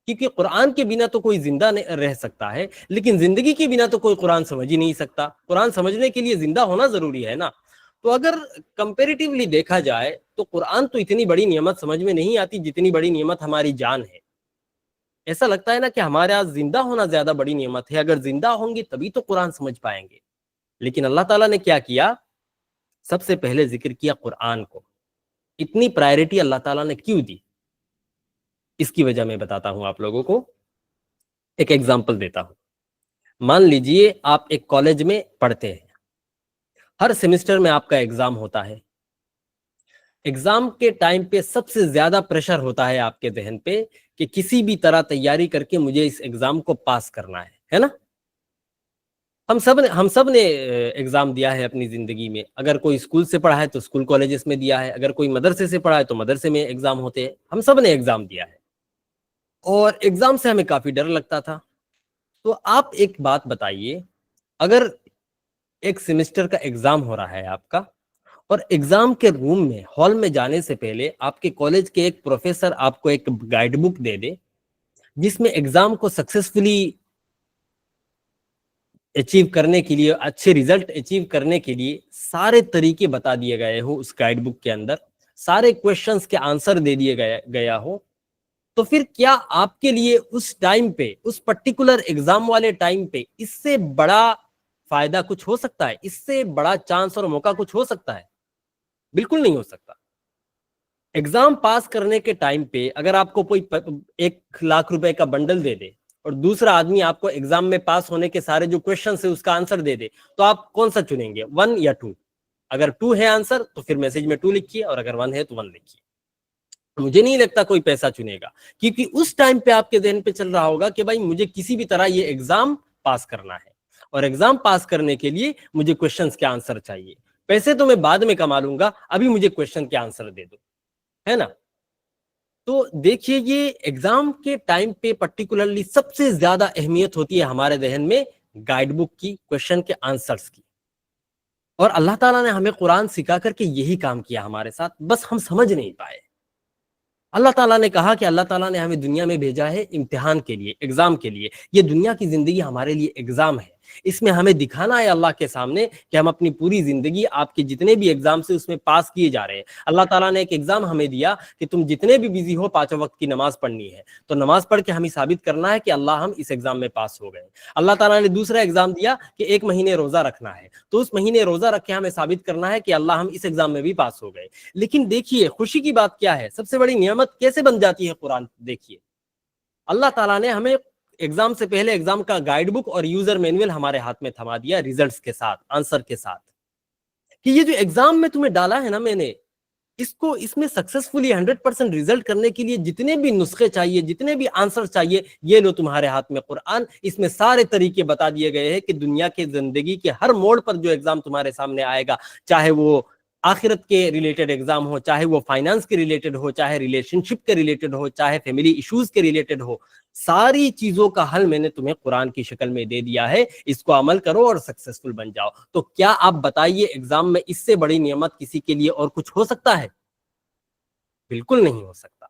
کیونکہ قرآن کے بنا تو کوئی زندہ رہ سکتا ہے، لیکن زندگی کے بنا تو کوئی قرآن سمجھ ہی نہیں سکتا۔ قرآن سمجھنے کے لیے زندہ ہونا ضروری ہے نا۔ تو اگر کمپیریٹیولی دیکھا جائے تو قرآن تو اتنی بڑی نعمت سمجھ میں نہیں آتی جتنی بڑی نعمت ہماری جان ہے۔ ایسا لگتا ہے نا کہ ہمارے ہاں زندہ ہونا زیادہ بڑی نعمت ہے، اگر زندہ ہوں گے تبھی تو قرآن سمجھ پائیں گے۔ لیکن اللہ تعالیٰ نے کیا کیا؟ سب سے پہلے ذکر کیا قرآن کو۔ اتنی پرائرٹی اللہ تعالیٰ نے کیوں دی؟ اس کی وجہ میں بتاتا ہوں آپ لوگوں کو، ایک ایگزامپل دیتا ہوں۔ مان لیجئے آپ ایک کالج میں پڑھتے ہیں، ہر سیمسٹر میں آپ کا ایگزام ہوتا ہے۔ ایگزام کے ٹائم پہ سب سے زیادہ پریشر ہوتا ہے آپ کے ذہن پہ کہ کسی بھی طرح تیاری کر کے مجھے اس ایگزام کو پاس کرنا ہے نا؟ ہم سب نے ایگزام دیا ہے اپنی زندگی میں۔ اگر کوئی اسکول سے پڑھا ہے تو اسکول کالجز میں دیا ہے، اگر کوئی مدرسے سے پڑھا ہے تو مدرسے میں ایگزام ہوتے ہیں، ہم سب نے ایگزام دیا ہے، اور ایگزام سے ہمیں کافی ڈر لگتا تھا۔ تو آپ ایک بات بتائیے، اگر ایک سیمسٹر کا ایگزام ہو رہا ہے آپ کا، اور ایگزام کے روم میں ہال میں جانے سے پہلے آپ کے کالج کے ایک پروفیسر آپ کو ایک گائیڈ بک دے دے جس میں ایگزام کو سکسیسفلی اچیو کرنے کے لیے، اچھے ریزلٹ اچیو کرنے کے لیے سارے طریقے بتا دیے گئے ہو اس گائیڈ بک کے اندر، سارے کویشچنز کے آنسر دے دیے گیا ہو، تو پھر کیا آپ کے لیے اس ٹائم پہ، اس پرٹیکولر ایگزام والے ٹائم پہ اس سے بڑا فائدہ کچھ ہو سکتا ہے؟ اس سے بڑا چانس اور موقع کچھ ہو سکتا ہے؟ بالکل نہیں ہو سکتا۔ ایگزام پاس کرنے کے ٹائم پہ اگر آپ کو کوئی 1,00,000 روپے کا بنڈل دے دے اور دوسرا آدمی آپ کو ایگزام میں پاس ہونے کے سارے جو کویشچنز ہیں اس کا آنسر دے دے، تو آپ کون سا چنیں گے، 1 یا 2؟ اگر 2 ہے آنسر تو پھر میسج میں 2 لکھیے، اور اگر 1 ہے تو 1 لکھیے۔ مجھے نہیں لگتا کوئی پیسہ چنے گا، کیونکہ اس ٹائم پہ آپ کے ذہن پہ چل رہا ہوگا کہ بھائی مجھے کسی بھی طرح یہ ایگزام پاس کرنا ہے، اور ایگزام پاس کرنے کے لیے مجھے کویشچنز کے آنسر چاہیے۔ پیسے تو میں بعد میں کما لوں گا، ابھی مجھے کویشچن کے آنسر دے دو، ہے نا؟ تو دیکھیے یہ ایگزام کے ٹائم پہ پرٹیکولرلی سب سے زیادہ اہمیت ہوتی ہے ہمارے ذہن میں گائیڈ بک کی، کویشچن کے آنسرز کی۔ اور اللہ تعالیٰ نے ہمیں قرآن سکھا کر کے یہی کام کیا ہمارے ساتھ، بس ہم سمجھ نہیں پائے۔ اللہ تعالیٰ نے کہا کہ اللہ تعالیٰ نے ہمیں دنیا میں بھیجا ہے امتحان کے لیے، ایگزام کے لیے۔ یہ دنیا کی زندگی ہمارے لیے ایگزام ہے، اس میں ہمیں دکھانا ہے اللہ کے سامنے کہ ہم اپنی پوری زندگی، آپ کے جتنے بھی ایگزام سے اس میں پاس کیے جا رہے ہیں۔ اللہ تعالیٰ نے ایک ایگزام ہمیں دیا کہ تم جتنے بھی بزی ہو 5 وقت کی نماز پڑھنی ہے، تو نماز پڑھ کے ہمیں ثابت کرنا ہے کہ اللہ ہم اس ایگزام میں پاس ہو گئے۔ اللہ تعالیٰ نے دوسرا ایگزام دیا کہ 1 مہینے روزہ رکھنا ہے، تو اس مہینے روزہ رکھ کے ہمیں ثابت کرنا ہے کہ اللہ ہم اس ایگزام میں بھی پاس ہو گئے۔ لیکن دیکھیے خوشی کی بات کیا ہے، سب سے بڑی نعمت کیسے بن جاتی ہے قرآن؟ دیکھیے اللہ تعالیٰ نے ہمیں ایگزام سے پہلے ایگزام کا گائیڈ بک اور یوزر مینول ہمارے ہاتھ میں تھما دیا، ریزلٹس کے ساتھ، آنسر کے ساتھ، کہ یہ جو ایگزام میں تمہیں ڈالا ہے نا میں نے، اس میں سکسیسفلی 100% ریزلٹ کرنے کے لیے جتنے بھی نسخے چاہیے، جتنے بھی آنسر چاہیے، یہ لو تمہارے ہاتھ میں قرآن۔ اس میں سارے طریقے بتا دیے گئے ہیں کہ دنیا کے زندگی کے ہر موڑ پر جو ایگزام تمہارے سامنے آئے گا، چاہے وہ آخرت کے ریلیٹڈ ایگزام ہو، چاہے وہ فائنانس کے ریلیٹڈ ہو، چاہے ریلیشن شپ کے ریلیٹڈ ہو، چاہے فیملی ایشوز کے ریلیٹڈ ہو، ساری چیزوں کا حل میں نے تمہیں قرآن کی شکل میں دے دیا ہے۔ اس کو عمل کرو اور سکسیسفل بن جاؤ۔ تو کیا آپ بتائیے ایگزام میں اس سے بڑی نعمت کسی کے لیے اور کچھ ہو سکتا ہے؟ بالکل نہیں ہو سکتا۔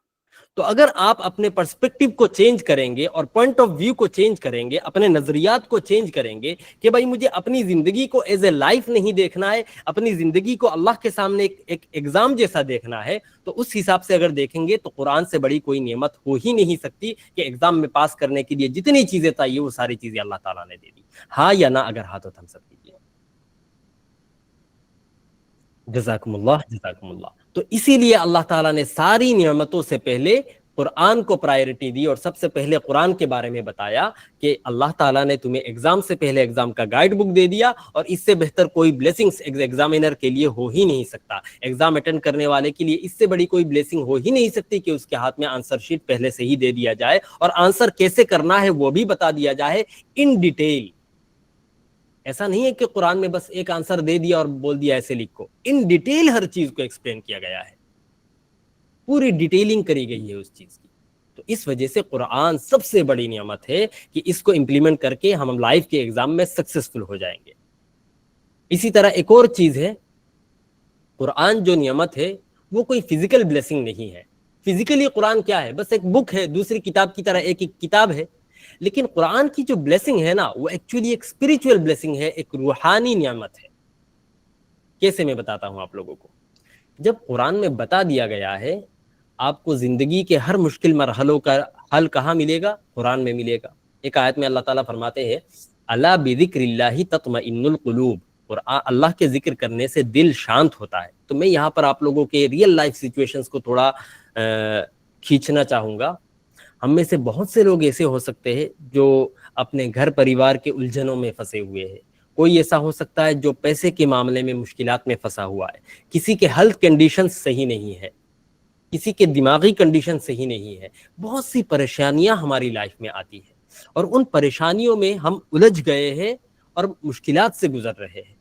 تو اگر آپ اپنے پرسپیکٹیو کو چینج کریں گے اور پوائنٹ آف ویو کو چینج کریں گے، اپنے نظریات کو چینج کریں گے کہ بھائی مجھے اپنی زندگی کو ایز اے لائف نہیں دیکھنا ہے، اپنی زندگی کو اللہ کے سامنے ایک ایگزام جیسا دیکھنا ہے، تو اس حساب سے اگر دیکھیں گے تو قرآن سے بڑی کوئی نعمت ہو ہی نہیں سکتی کہ ایگزام میں پاس کرنے کے لیے جتنی چیزیں چاہیے وہ ساری چیزیں اللہ تعالیٰ نے دے دی۔ ہاں یا نہ اگر ہاتھ ہم سب کیجیے۔ جزاکم اللہ، جزاکم اللہ۔ تو اسی لیے اللہ تعالیٰ نے ساری نعمتوں سے پہلے قرآن کو پرائرٹی دی، اور سب سے پہلے قرآن کے بارے میں بتایا کہ اللہ تعالیٰ نے تمہیں ایگزام سے پہلے ایگزام کا گائیڈ بک دے دیا، اور اس سے بہتر کوئی بلیسنگز ایگزامینر کے لیے ہو ہی نہیں سکتا۔ ایگزام اٹینڈ کرنے والے کے لیے اس سے بڑی کوئی بلیسنگ ہو ہی نہیں سکتی کہ اس کے ہاتھ میں آنسر شیٹ پہلے سے ہی دے دیا جائے، اور آنسر کیسے کرنا ہے وہ بھی بتا دیا جائے ان ڈیٹیل۔ ایسا نہیں ہے کہ قرآن میں بس ایک آنسر دے دیا اور بول دیا ایسے لکھو، ان ڈیٹیل ہر چیز کو ایکسپلین کیا گیا ہے، پوری ڈیٹیلنگ کری گئی ہے اس چیز کی۔ تو اس وجہ سے قرآن سب سے بڑی نعمت ہے کہ اس کو امپلیمنٹ کر کے ہم لائف کے ایگزام میں سکسیسفل ہو جائیں گے۔ اسی طرح ایک اور چیز ہے، قرآن جو نعمت ہے وہ کوئی فزیکل بلیسنگ نہیں ہے۔ فزیکلی قرآن کیا ہے؟ بس ایک بک ہے، دوسری کتاب کی طرح ایک کتاب ہے، لیکن قرآن کی جو بلیسنگ ہے نا وہ ایکچولی ایک اسپریچول بلیسنگ ہے، ایک روحانی نعمت ہے۔ کیسے میں بتاتا ہوں آپ لوگوں کو۔ جب قرآن میں بتا دیا گیا ہے آپ کو زندگی کے ہر مشکل مرحلوں کا حل کہاں ملے گا؟ قرآن میں ملے گا۔ ایک آیت میں اللہ تعالیٰ فرماتے ہیں الا بذکر اللہ تطمئن القلوب، قرآن اللہ کے ذکر کرنے سے دل شانت ہوتا ہے۔ تو میں یہاں پر آپ لوگوں کے ریئل لائف سچویشنز کو تھوڑا کھینچنا چاہوں گا۔ ہم میں سے بہت سے لوگ ایسے ہو سکتے ہیں جو اپنے گھر پریوار کے الجھنوں میں پھنسے ہوئے ہیں، کوئی ایسا ہو سکتا ہے جو پیسے کے معاملے میں مشکلات میں پھنسا ہوا ہے، کسی کے ہیلتھ کنڈیشن صحیح نہیں ہے، کسی کے دماغی کنڈیشن صحیح نہیں ہے، بہت سی پریشانیاں ہماری لائف میں آتی ہیں اور ان پریشانیوں میں ہم الجھ گئے ہیں اور مشکلات سے گزر رہے ہیں،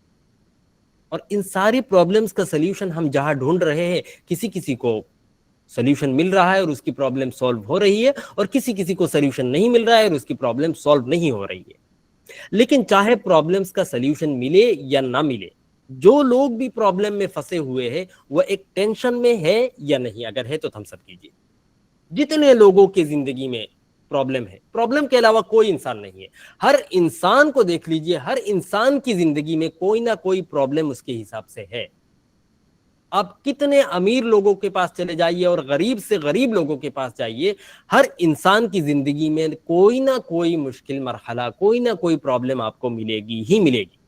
اور ان ساری پرابلمز کا سلیوشن ہم جہاں ڈھونڈ رہے ہیں کسی کو سلیوشن مل رہا ہے اور اس کی پرابلم سولو ہو رہی ہے، اور کسی کو سلیوشن نہیں مل رہا ہے اور اس کی پرابلم سولو نہیں ہو رہی ہے۔ لیکن چاہے پرابلمز کا سلیوشن ملے یا نہ ملے، جو لوگ بھی پرابلم میں پھنسے ہوئے ہیں وہ ایک ٹینشن میں ہے یا نہیں؟ اگر ہے تو تھمس اپ کیجیے۔ جتنے لوگوں کی زندگی میں پرابلم ہے، پرابلم کے علاوہ کوئی انسان نہیں ہے، ہر انسان کو دیکھ لیجئے، ہر انسان کی زندگی میں کوئی نہ کوئی پرابلم اس کے حساب سے ہے۔ آپ کتنے امیر لوگوں کے پاس چلے جائیے اور غریب سے غریب لوگوں کے پاس جائیے، ہر انسان کی زندگی میں کوئی نہ کوئی مشکل مرحلہ، کوئی نہ کوئی پرابلم آپ کو ملے گی ہی ملے گی،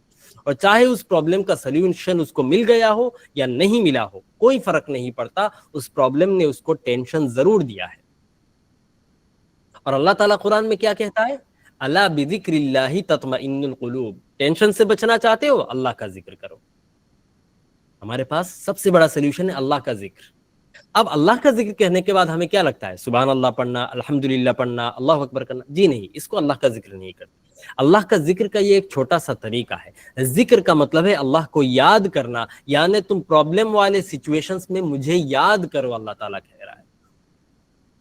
اور چاہے اس پرابلم کا سلیوشن اس کو مل گیا ہو یا نہیں ملا ہو، کوئی فرق نہیں پڑتا، اس پرابلم نے اس کو ٹینشن ضرور دیا ہے۔ اور اللہ تعالیٰ قرآن میں کیا کہتا ہے؟ الا بذکر اللہ تطمئن القلوب، ٹینشن سے بچنا چاہتے ہو اللہ کا ذکر کرو۔ ہمارے پاس سب سے بڑا سلیوشن ہے اللہ کا ذکر۔ اب اللہ کا ذکر کہنے کے بعد ہمیں کیا لگتا ہے؟ سبحان اللہ پڑھنا، الحمدللہ پڑھنا، اللہ اکبر کرنا؟ جی نہیں، اس کو اللہ کا ذکر نہیں کرتے۔ اللہ کا ذکر کا یہ ایک چھوٹا سا طریقہ ہے۔ ذکر کا مطلب ہے اللہ کو یاد کرنا، یعنی تم پرابلم والے سچویشنز میں مجھے یاد کرو، اللہ تعالیٰ کہہ رہا ہے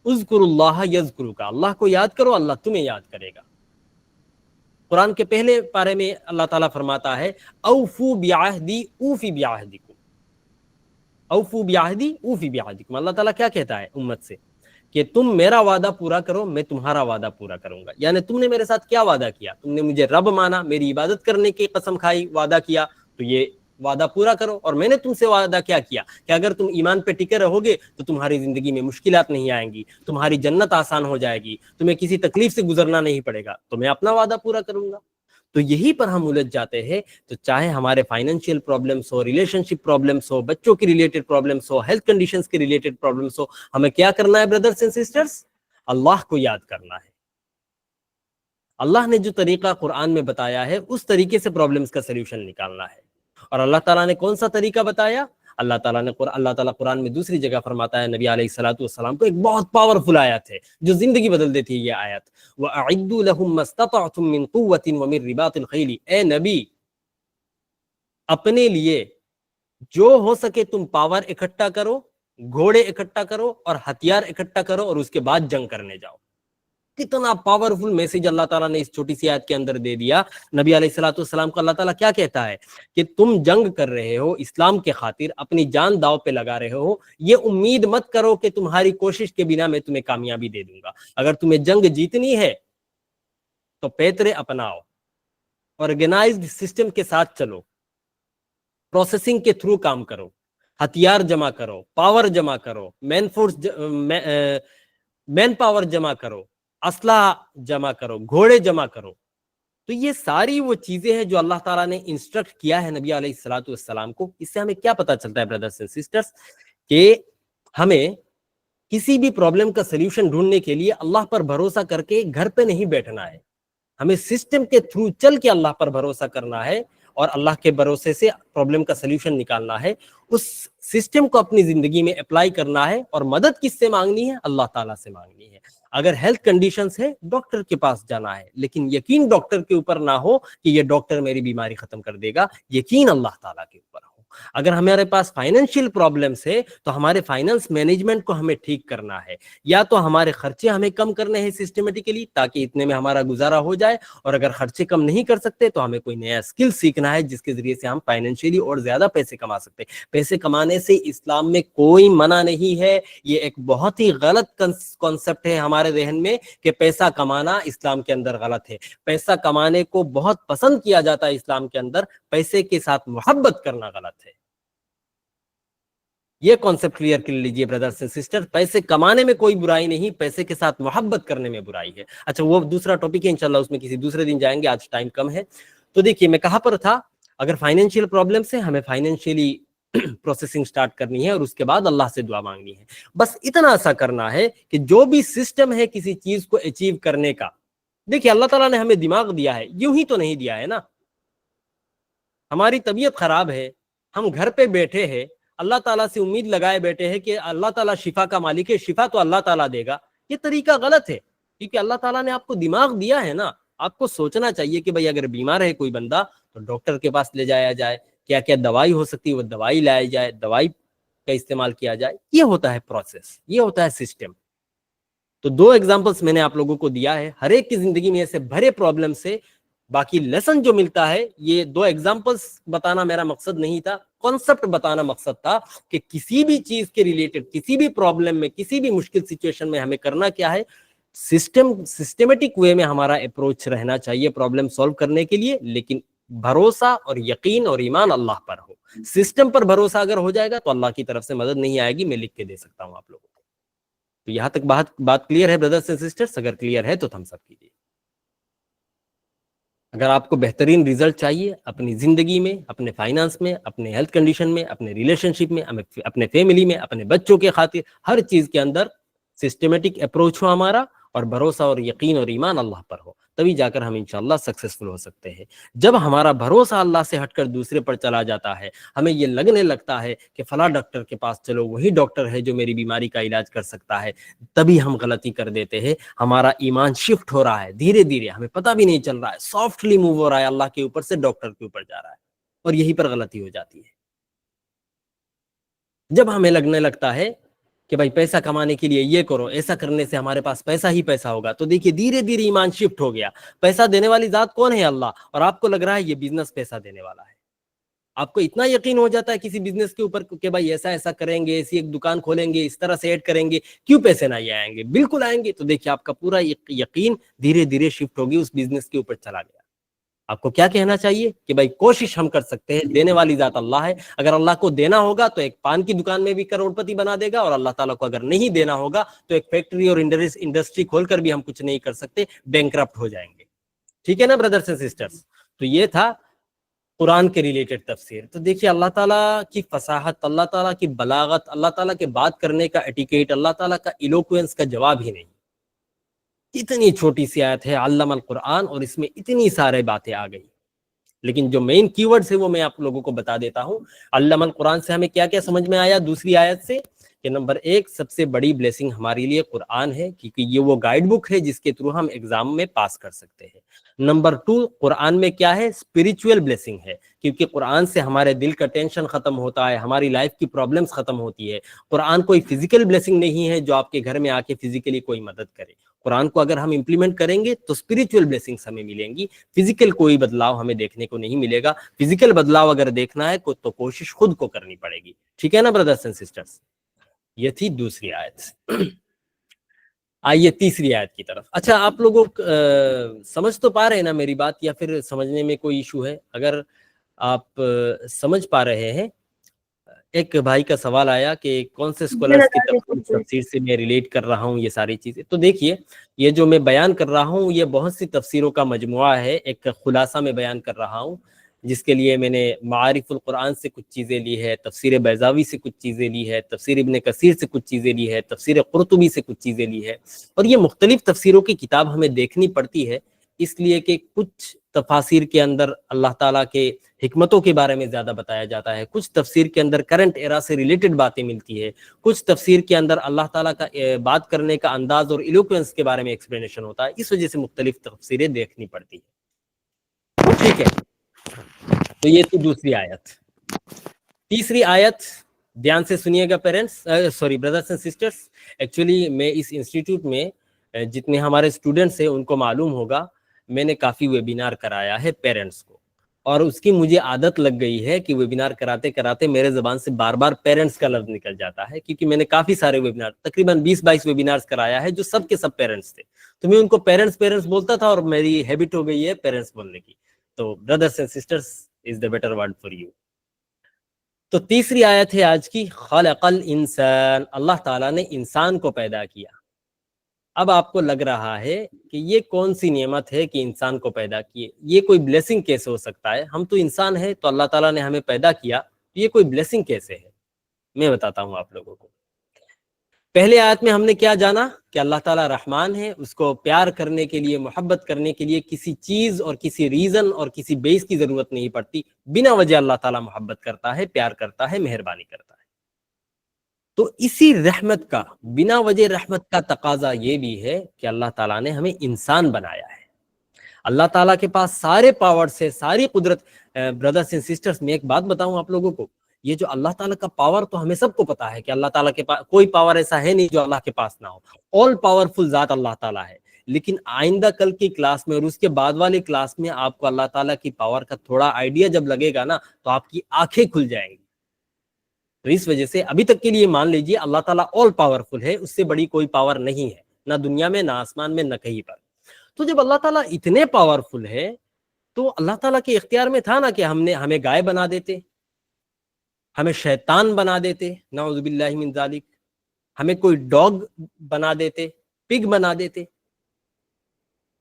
اذکر اللہ یذکرک، اللہ کو یاد کرو، اللہ تمہیں یاد کرے گا۔ قرآن کے پہلے پارے میں اللہ تعالیٰ فرماتا ہے اوفو بعہدی اوفی بعہدکم، اوفو بعہدی اوفی بعہدکم۔ اللہ تعالیٰ کیا کہتا ہے امت سے؟ کہ تم میرا وعدہ پورا کرو، میں تمہارا وعدہ پورا کروں گا۔ یعنی تم نے میرے ساتھ کیا وعدہ کیا؟ تم نے مجھے رب مانا، میری عبادت کرنے کی قسم کھائی، وعدہ کیا، تو یہ وعدہ پورا کرو۔ اور میں نے تم سے وعدہ کیا کیا کہ اگر تم ایمان پہ ٹکے رہو گے تو تمہاری زندگی میں مشکلات نہیں آئیں گی، تمہاری جنت آسان ہو جائے گی، تمہیں کسی تکلیف سے گزرنا نہیں پڑے گا، تو میں اپنا وعدہ پورا کروں گا۔ تو یہی پر ہم الجھ جاتے ہیں۔ تو چاہے ہمارے فائنینشیل پرابلمس ہو، ریلیشن شپ پرابلمس ہو، بچوں کی ریلیٹڈ پرابلمس ہو، ہیلتھ کنڈیشنز کے ریلیٹڈ پرابلمس ہو، ہمیں کیا کرنا ہے بردرس اینڈ سسٹرز؟ اللہ کو یاد کرنا ہے۔ اللہ نے جو طریقہ قرآن میں بتایا ہے اس طریقے سے پرابلمس کا سلیوشن نکالنا ہے۔ اور اللہ تعالیٰ نے کون سا طریقہ بتایا؟ اللہ تعالیٰ قرآن میں دوسری جگہ فرماتا ہے، نبی علیہ الصلوۃ والسلام کو ایک بہت پاورفل آیت ہے جو زندگی بدل دیتی ہے یہ آیت، وَأَعِدُّوا لَهُم مَّا اسْتَطَعْتُم مِّن قُوَّةٍ وَمِن رِّبَاطِ الْخَيْلِ، اے نبی اپنے لیے جو ہو سکے تم پاور اکٹھا کرو، گھوڑے اکٹھا کرو اور ہتھیار اکٹھا کرو اور اس کے بعد جنگ کرنے جاؤ۔ کتنا پاورفل میسج اللہ تعالیٰ نے اس چھوٹی سی آیت کے اندر دے دیا۔ نبی علیہ الصلوۃ والسلام کو اللہ تعالیٰ کیا کہتا ہے کہ تم جنگ کر رہے ہو اسلام کے خاطر، اپنی جان داؤ پہ لگا رہے ہو، یہ امید مت کرو کہ تمہاری کوشش کے بنا میں تمہیں کامیابی دے دوں گا۔ اگر تمہیں جنگ جیتنی ہے تو پیترے اپناؤ، آرگنائزڈ سسٹم کے ساتھ چلو، پروسیسنگ کے تھرو کام کرو، ہتھیار جمع کرو، پاور جمع کرو، مین پاور جمع کرو، اسلحہ جمع کرو، گھوڑے جمع کرو۔ تو یہ ساری وہ چیزیں ہیں جو اللہ تعالیٰ نے انسٹرکٹ کیا ہے نبی علیہ الصلوۃ والسلام کو۔ اس سے ہمیں کیا پتہ چلتا ہے بردرز اینڈ سسٹرز؟ کہ ہمیں کسی بھی پرابلم کا سلیوشن ڈھونڈنے کے لیے اللہ پر بھروسہ کر کے گھر پہ نہیں بیٹھنا ہے، ہمیں سسٹم کے تھرو چل کے اللہ پر بھروسہ کرنا ہے اور اللہ کے بھروسے سے پرابلم کا سلیوشن نکالنا ہے، اس سسٹم کو اپنی زندگی میں اپلائی کرنا ہے۔ اور مدد کس سے مانگنی ہے؟ اللہ تعالیٰ سے مانگنی ہے۔ اگر ہیلتھ کنڈیشنز ہے ڈاکٹر کے پاس جانا ہے، لیکن یقین ڈاکٹر کے اوپر نہ ہو کہ یہ ڈاکٹر میری بیماری ختم کر دے گا، یقین اللہ تعالیٰ کے اوپر ہو۔ اگر ہمارے پاس فائنینشیل پرابلمس ہے تو ہمارے فائنانس مینجمنٹ کو ہمیں ٹھیک کرنا ہے، یا تو ہمارے خرچے ہمیں کم کرنے ہیں سسٹمیٹیکلی تاکہ اتنے میں ہمارا گزارا ہو جائے، اور اگر خرچے کم نہیں کر سکتے تو ہمیں کوئی نیا اسکل سیکھنا ہے جس کے ذریعے سے ہم فائنینشیلی اور زیادہ پیسے کما سکتے ہیں۔ پیسے کمانے سے اسلام میں کوئی منع نہیں ہے، یہ ایک بہت ہی غلط کانسیپٹ ہے ہمارے ذہن میں کہ پیسہ کمانا اسلام کے اندر غلط ہے۔ پیسہ کمانے کو بہت پسند کیا جاتا ہے اسلام کے اندر، پیسے کے ساتھ محبت کرنا غلط ہے۔ یہ کانسیپٹ کلیئر کر لیجئے برادرز اینڈ سسٹر، پیسے کمانے میں کوئی برائی نہیں، پیسے کے ساتھ محبت کرنے میں برائی ہے۔ اچھا وہ دوسرا ٹاپک ہے، انشاءاللہ اس میں کسی دوسرے دن جائیں گے، آج ٹائم کم ہے۔ تو دیکھیے میں کہاں پر تھا، اگر فائنینشیل پرابلم سے ہمیں فائنینشیلی پروسیسنگ سٹارٹ کرنی ہے اور اس کے بعد اللہ سے دعا مانگنی ہے۔ بس اتنا سا کرنا ہے کہ جو بھی سسٹم ہے کسی چیز کو اچیو کرنے کا، دیکھیے اللہ تعالیٰ نے ہمیں دماغ دیا ہے، یوں ہی تو نہیں دیا ہے نا۔ ہماری طبیعت خراب ہے، ہم گھر پہ بیٹھے ہیں، اللہ تعالیٰ سے امید لگائے بیٹھے ہیں کہ اللہ تعالیٰ شفا کا مالک ہے، شفا تو اللہ تعالیٰ دے گا۔ یہ طریقہ غلط ہے، کیونکہ اللہ تعالیٰ نے آپ کو دماغ دیا ہے نا۔ آپ کو سوچنا چاہیے کہ بھئی اگر بیمار ہے کوئی بندہ تو ڈاکٹر کے پاس لے جایا جائے، کیا کیا دوائی ہو سکتی ہے وہ دوائی لائی جائے، دوائی کا استعمال کیا جائے۔ یہ ہوتا ہے پروسیس، یہ ہوتا ہے سسٹم۔ تو دو ایگزامپلس میں نے آپ لوگوں کو دیا ہے، ہر ایک کی زندگی میں ایسے بھرے پرابلم سے باقی لیسن جو ملتا ہے، یہ دو ایگزامپلس بتانا میرا مقصد نہیں تھا، کانسیپٹ بتانا مقصد تھا کہ کسی بھی چیز کے ریلیٹڈ، کسی بھی پرابلم میں، کسی بھی مشکل سچویشن میں ہمیں کرنا کیا ہے، سسٹمیٹک وے میں ہمارا اپروچ رہنا چاہیے پرابلم سولو کرنے کے لیے، لیکن بھروسہ اور یقین اور ایمان اللہ پر ہو۔ سسٹم پر بھروسہ اگر ہو جائے گا تو اللہ کی طرف سے مدد نہیں آئے گی، میں لکھ کے دے سکتا ہوں آپ لوگوں کو۔ تو یہاں تک بات کلیئر ہے برادرز اینڈ سسٹرز؟ اگر کلیئر ہے تو تھمس اپ کیجیے۔ اگر آپ کو بہترین ریزلٹ چاہیے اپنی زندگی میں، اپنے فائنانس میں، اپنے ہیلتھ کنڈیشن میں، اپنے ریلیشن شپ میں، اپنے فیملی میں، اپنے بچوں کے خاطر، ہر چیز کے اندر سسٹمیٹک اپروچ ہو ہمارا، اور بھروسہ اور یقین اور ایمان اللہ پر ہو، تبھی جا کر ہم انشاءاللہ سکسیسفل ہو سکتے ہیں۔ جب ہمارا بھروسہ اللہ سے ہٹ کر دوسرے پر چلا جاتا ہے، ہمیں یہ لگنے لگتا ہے کہ فلاں ڈاکٹر کے پاس چلو، وہی ڈاکٹر ہے جو میری بیماری کا علاج کر سکتا ہے، تبھی ہم غلطی کر دیتے ہیں۔ ہمارا ایمان شفٹ ہو رہا ہے دھیرے دھیرے، ہمیں پتہ بھی نہیں چل رہا ہے، سافٹلی موو ہو رہا ہے، اللہ کے اوپر سے ڈاکٹر کے اوپر جا رہا ہے، اور یہی پر غلطی ہو جاتی ہے۔ جب ہمیں لگنے لگتا ہے کہ بھائی پیسہ کمانے کے لیے یہ کرو، ایسا کرنے سے ہمارے پاس پیسہ ہی پیسہ ہوگا، تو دیکھیے دھیرے دھیرے ایمان شفٹ ہو گیا۔ پیسہ دینے والی ذات کون ہے؟ اللہ، اور آپ کو لگ رہا ہے یہ بزنس پیسہ دینے والا ہے۔ آپ کو اتنا یقین ہو جاتا ہے کسی بزنس کے اوپر کہ بھائی ایسا ایسا کریں گے، ایسی ایک دکان کھولیں گے، اس طرح سے ایڈ کریں گے، کیوں پیسے نہیں آئیں گے؟ بالکل آئیں گے۔ تو دیکھیے آپ کا پورا یقین دھیرے دھیرے شفٹ ہوگی، اس بزنس کے اوپر چلا گیا۔ آپ کو کیا کہنا چاہیے کہ بھائی کوشش ہم کر سکتے ہیں، دینے والی ذات اللہ ہے۔ اگر اللہ کو دینا ہوگا تو ایک پان کی دکان میں بھی کروڑپتی بنا دے گا، اور اللہ تعالیٰ کو اگر نہیں دینا ہوگا تو ایک فیکٹری اور انڈسٹری کھول کر بھی ہم کچھ نہیں کر سکتے، بینکرپٹ ہو جائیں گے۔ ٹھیک ہے نا برادرز اینڈ سسٹرز؟ تو یہ تھا قرآن کے ریلیٹڈ تفسیر۔ تو دیکھیے اللہ تعالیٰ کی فصاحت، اللہ تعالیٰ کی بلاغت، اللہ تعالیٰ کے بات کرنے کا ایٹیکیٹ، اللہ تعالیٰ کا ایلوکوینس کا جواب ہی نہیں۔ اتنی چھوٹی سی آیت ہے علم القرآن، اور اس میں اتنی سارے باتیں آ گئی، لیکن جو مین کی ورڈز ہے وہ میں آپ لوگوں کو بتا دیتا ہوں۔ علم القرآن سے ہمیں کیا کیا سمجھ میں آیا دوسری آیت سے؟ کہ نمبر ایک، سب سے بڑی بلیسنگ ہمارے لیے قرآن ہے، کیونکہ یہ وہ گائیڈ بک ہے جس کے تھرو ہم ایگزام میں پاس کر سکتے ہیں۔ نمبر ٹو، قرآن میں کیا ہے؟ اسپریچول بلیسنگ ہے، کیونکہ قرآن سے ہمارے دل کا ٹینشن ختم ہوتا ہے، ہماری لائف کی پرابلمس ختم ہوتی ہے۔ قرآن کوئی فزیکل بلیسنگ نہیں ہے جو آپ کے گھر میں آ کے فزیکلی کوئی مدد کرے۔ قرآن کو اگر ہم امپلیمنٹ کریں گے تو اسپریچول بلیسنگس ہمیں ملیں گی، فزیکل کوئی بدلاؤ ہمیں دیکھنے کو نہیں ملے گا۔ فزیکل بدلاؤ اگر دیکھنا ہے تو کوشش خود کو کرنی پڑے گی۔ ٹھیک ہے نا برادرز اینڈ سسٹرز؟ یہ تھی دوسری آیت۔ آئیے تیسری آیت کی طرف۔ اچھا آپ لوگوں سمجھ تو پا رہے ہیں نا میری بات، یا پھر سمجھنے میں کوئی ایشو ہے؟ اگر آپ سمجھ پا رہے ہیں، ایک بھائی کا سوال آیا کہ کون سے اسکالرس کی تفسیر سے میں ریلیٹ کر رہا ہوں یہ ساری چیزیں۔ تو دیکھیے یہ جو میں بیان کر رہا ہوں یہ بہت سی تفسیروں کا مجموعہ ہے، ایک خلاصہ میں بیان کر رہا ہوں، جس کے لیے میں نے معارف القرآن سے کچھ چیزیں لی ہے، تفسیر بیضاوی سے کچھ چیزیں لی ہے، تفسیر ابن کثیر سے کچھ چیزیں لی ہے، تفسیر قرطبی سے کچھ چیزیں لی ہے۔ اور یہ مختلف تفسیروں کی کتاب ہمیں دیکھنی پڑتی ہے، اس لیے کہ کچھ تفاسیر کے اندر اللہ تعالیٰ کے حکمتوں کے بارے میں زیادہ بتایا جاتا ہے، کچھ تفسیر کے اندر کرنٹ ایرا سے ریلیٹڈ باتیں ملتی ہے، کچھ تفسیر کے اندر اللہ تعالیٰ کا بات کرنے کا انداز اور ایلوکوینس کے بارے میں ایکسپلینیشن ہوتا ہے، اس وجہ سے مختلف تفسیریں دیکھنی پڑتی ہیں۔ ٹھیک ہے، تو یہ تھی دوسری آیت۔ تیسری آیت دھیان سے سنیے گا parents, sorry brothers and sisters. Actually میں اس انسٹیٹیوٹ میں جتنے ہمارے اسٹوڈنٹس ہیں ان کو معلوم ہوگا میں نے کافی ویبینار کرایا ہے پیرنٹس کو، اور اس کی مجھے عادت لگ گئی ہے کہ ویبینار کراتے کراتے میرے زبان سے بار بار پیرنٹس کا لفظ نکل جاتا ہے، کیونکہ میں نے کافی سارے ویبینار تقریباً 20-22 ویبینارز کرایا ہے جو سب کے سب پیرنٹس تھے، تو میں ان کو پیرنٹس بولتا تھا اور میری ہیبٹ ہو گئی ہے پیرنٹس بولنے کی. تو brothers and sisters is the better word for you. تو تیسری آیت ہے آج کی، خلق الانسان، اللہ تعالیٰ نے انسان کو پیدا کیا. اب آپ کو لگ رہا ہے کہ یہ کون سی نعمت ہے کہ انسان کو پیدا کیے، یہ کوئی بلیسنگ کیسے ہو سکتا ہے؟ ہم تو انسان ہیں، تو اللہ تعالیٰ نے ہمیں پیدا کیا، یہ کوئی بلیسنگ کیسے ہے؟ میں بتاتا ہوں آپ لوگوں کو. پہلے آیت میں ہم نے کیا جانا کہ اللہ تعالیٰ رحمان ہے، اس کو پیار کرنے کے لیے، محبت کرنے کے لیے کسی چیز اور کسی ریزن اور کسی بیس کی ضرورت نہیں پڑتی، بنا وجہ اللہ تعالیٰ محبت کرتا ہے، پیار کرتا ہے، مہربانی کرتا ہے. تو اسی رحمت کا، بنا وجہ رحمت کا تقاضا یہ بھی ہے کہ اللہ تعالیٰ نے ہمیں انسان بنایا ہے. اللہ تعالیٰ کے پاس سارے پاور سے، ساری قدرت. برادرز اینڈ سسٹرز، میں ایک بات بتاؤں آپ لوگوں کو، یہ جو اللہ تعالیٰ کا پاور تو ہمیں سب کو پتا ہے کہ اللہ تعالیٰ کے پاس کوئی پاور ایسا ہے نہیں جو اللہ کے پاس نہ ہو، آل پاورفل ذات اللہ تعالیٰ ہے. لیکن آئندہ کل کی کلاس میں اور اس کے بعد والی کلاس میں آپ کو اللہ تعالیٰ کی پاور کا تھوڑا آئیڈیا جب لگے گا نا تو آپ کی آنکھیں کھل جائیں گی. تو اس وجہ سے ابھی تک کے لیے مان لیجیے اللہ تعالیٰ آل پاورفل ہے، اس سے بڑی کوئی پاور نہیں ہے، نہ دنیا میں، نہ آسمان میں، نہ کہیں پر. تو جب اللہ تعالیٰ اتنے پاورفل ہے تو اللہ تعالیٰ کے اختیار میں تھا نا کہ ہمیں گائے بنا دیتے، ہمیں شیطان بنا دیتے، نعوذ باللہ من ذالک، ہمیں کوئی ڈاگ بنا دیتے، پگ بنا دیتے.